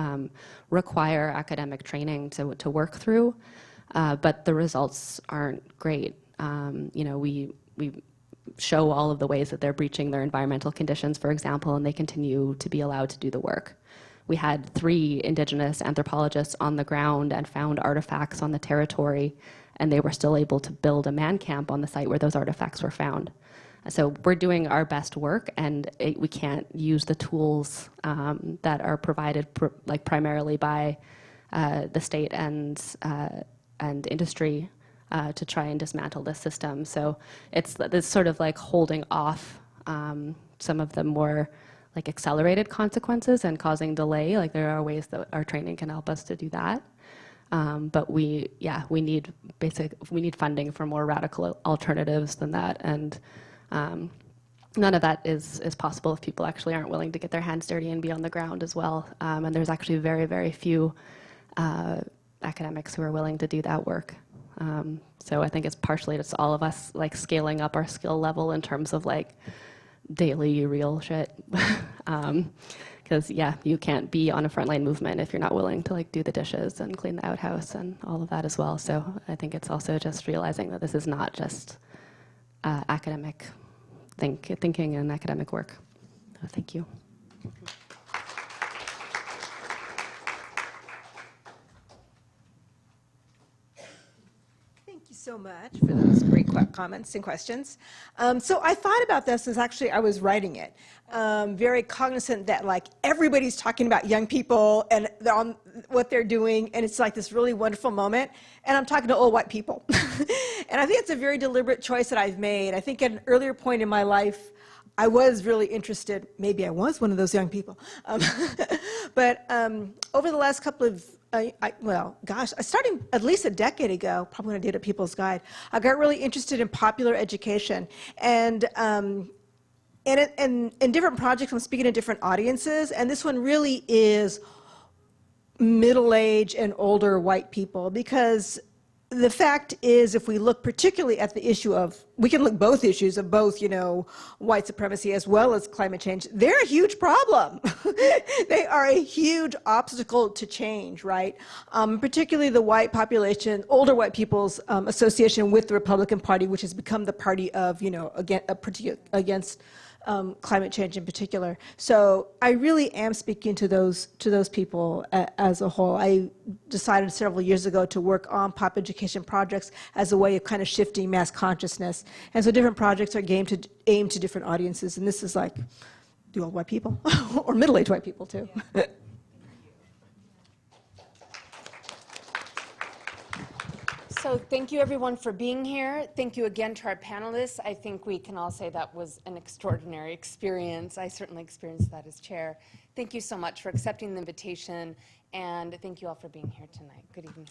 require academic training to work through, but the results aren't great. We show all of the ways that they're breaching their environmental conditions, for example, and they continue to be allowed to do the work. We had 3 Indigenous anthropologists on the ground and found artifacts on the territory, and they were still able to build a man camp on the site where those artifacts were found. So we're doing our best work, and we can't use the tools that are provided primarily by the state and industry to try and dismantle this system. So it's this sort of like holding off some of the more like accelerated consequences and causing delay. Like there are ways that our training can help us to do that. But we need funding for more radical alternatives than that. And none of that is possible if people actually aren't willing to get their hands dirty and be on the ground as well. And there's actually very, very few academics who are willing to do that work. So I think it's partially just all of us like scaling up our skill level in terms of like daily real shit. Because you can't be on a frontline movement if you're not willing to like do the dishes and clean the outhouse and all of that as well. So I think it's also just realizing that this is not just academic thinking and academic work. So thank you. Thank you so much for those great comments and questions. So I thought about this as actually I was writing it. Very cognizant that like everybody's talking about young people and on what they're doing, and it's like this really wonderful moment, and I'm talking to old white people. And I think it's a very deliberate choice that I've made. I think at an earlier point in my life, I was really interested, maybe I was one of those young people, but over the last couple of starting at least a decade ago, probably when I did a People's Guide, I got really interested in popular education. And in different projects, I'm speaking to different audiences, and this one really is middle-aged and older white people, because the fact is, if we look particularly at the issue of, we can look both issues of both, white supremacy as well as climate change, they're a huge problem. They are a huge obstacle to change, right? Particularly the white population, older white people's association with the Republican Party, which has become the party of, against climate change in particular. So I really am speaking to those people as a whole. I decided several years ago to work on pop education projects as a way of kind of shifting mass consciousness. And so different projects are aimed to different audiences, and this is like the old white people, or middle-aged white people too. Yeah. So thank you everyone for being here. Thank you again to our panelists. I think we can all say that was an extraordinary experience. I certainly experienced that as chair. Thank you so much for accepting the invitation, and thank you all for being here tonight. Good evening.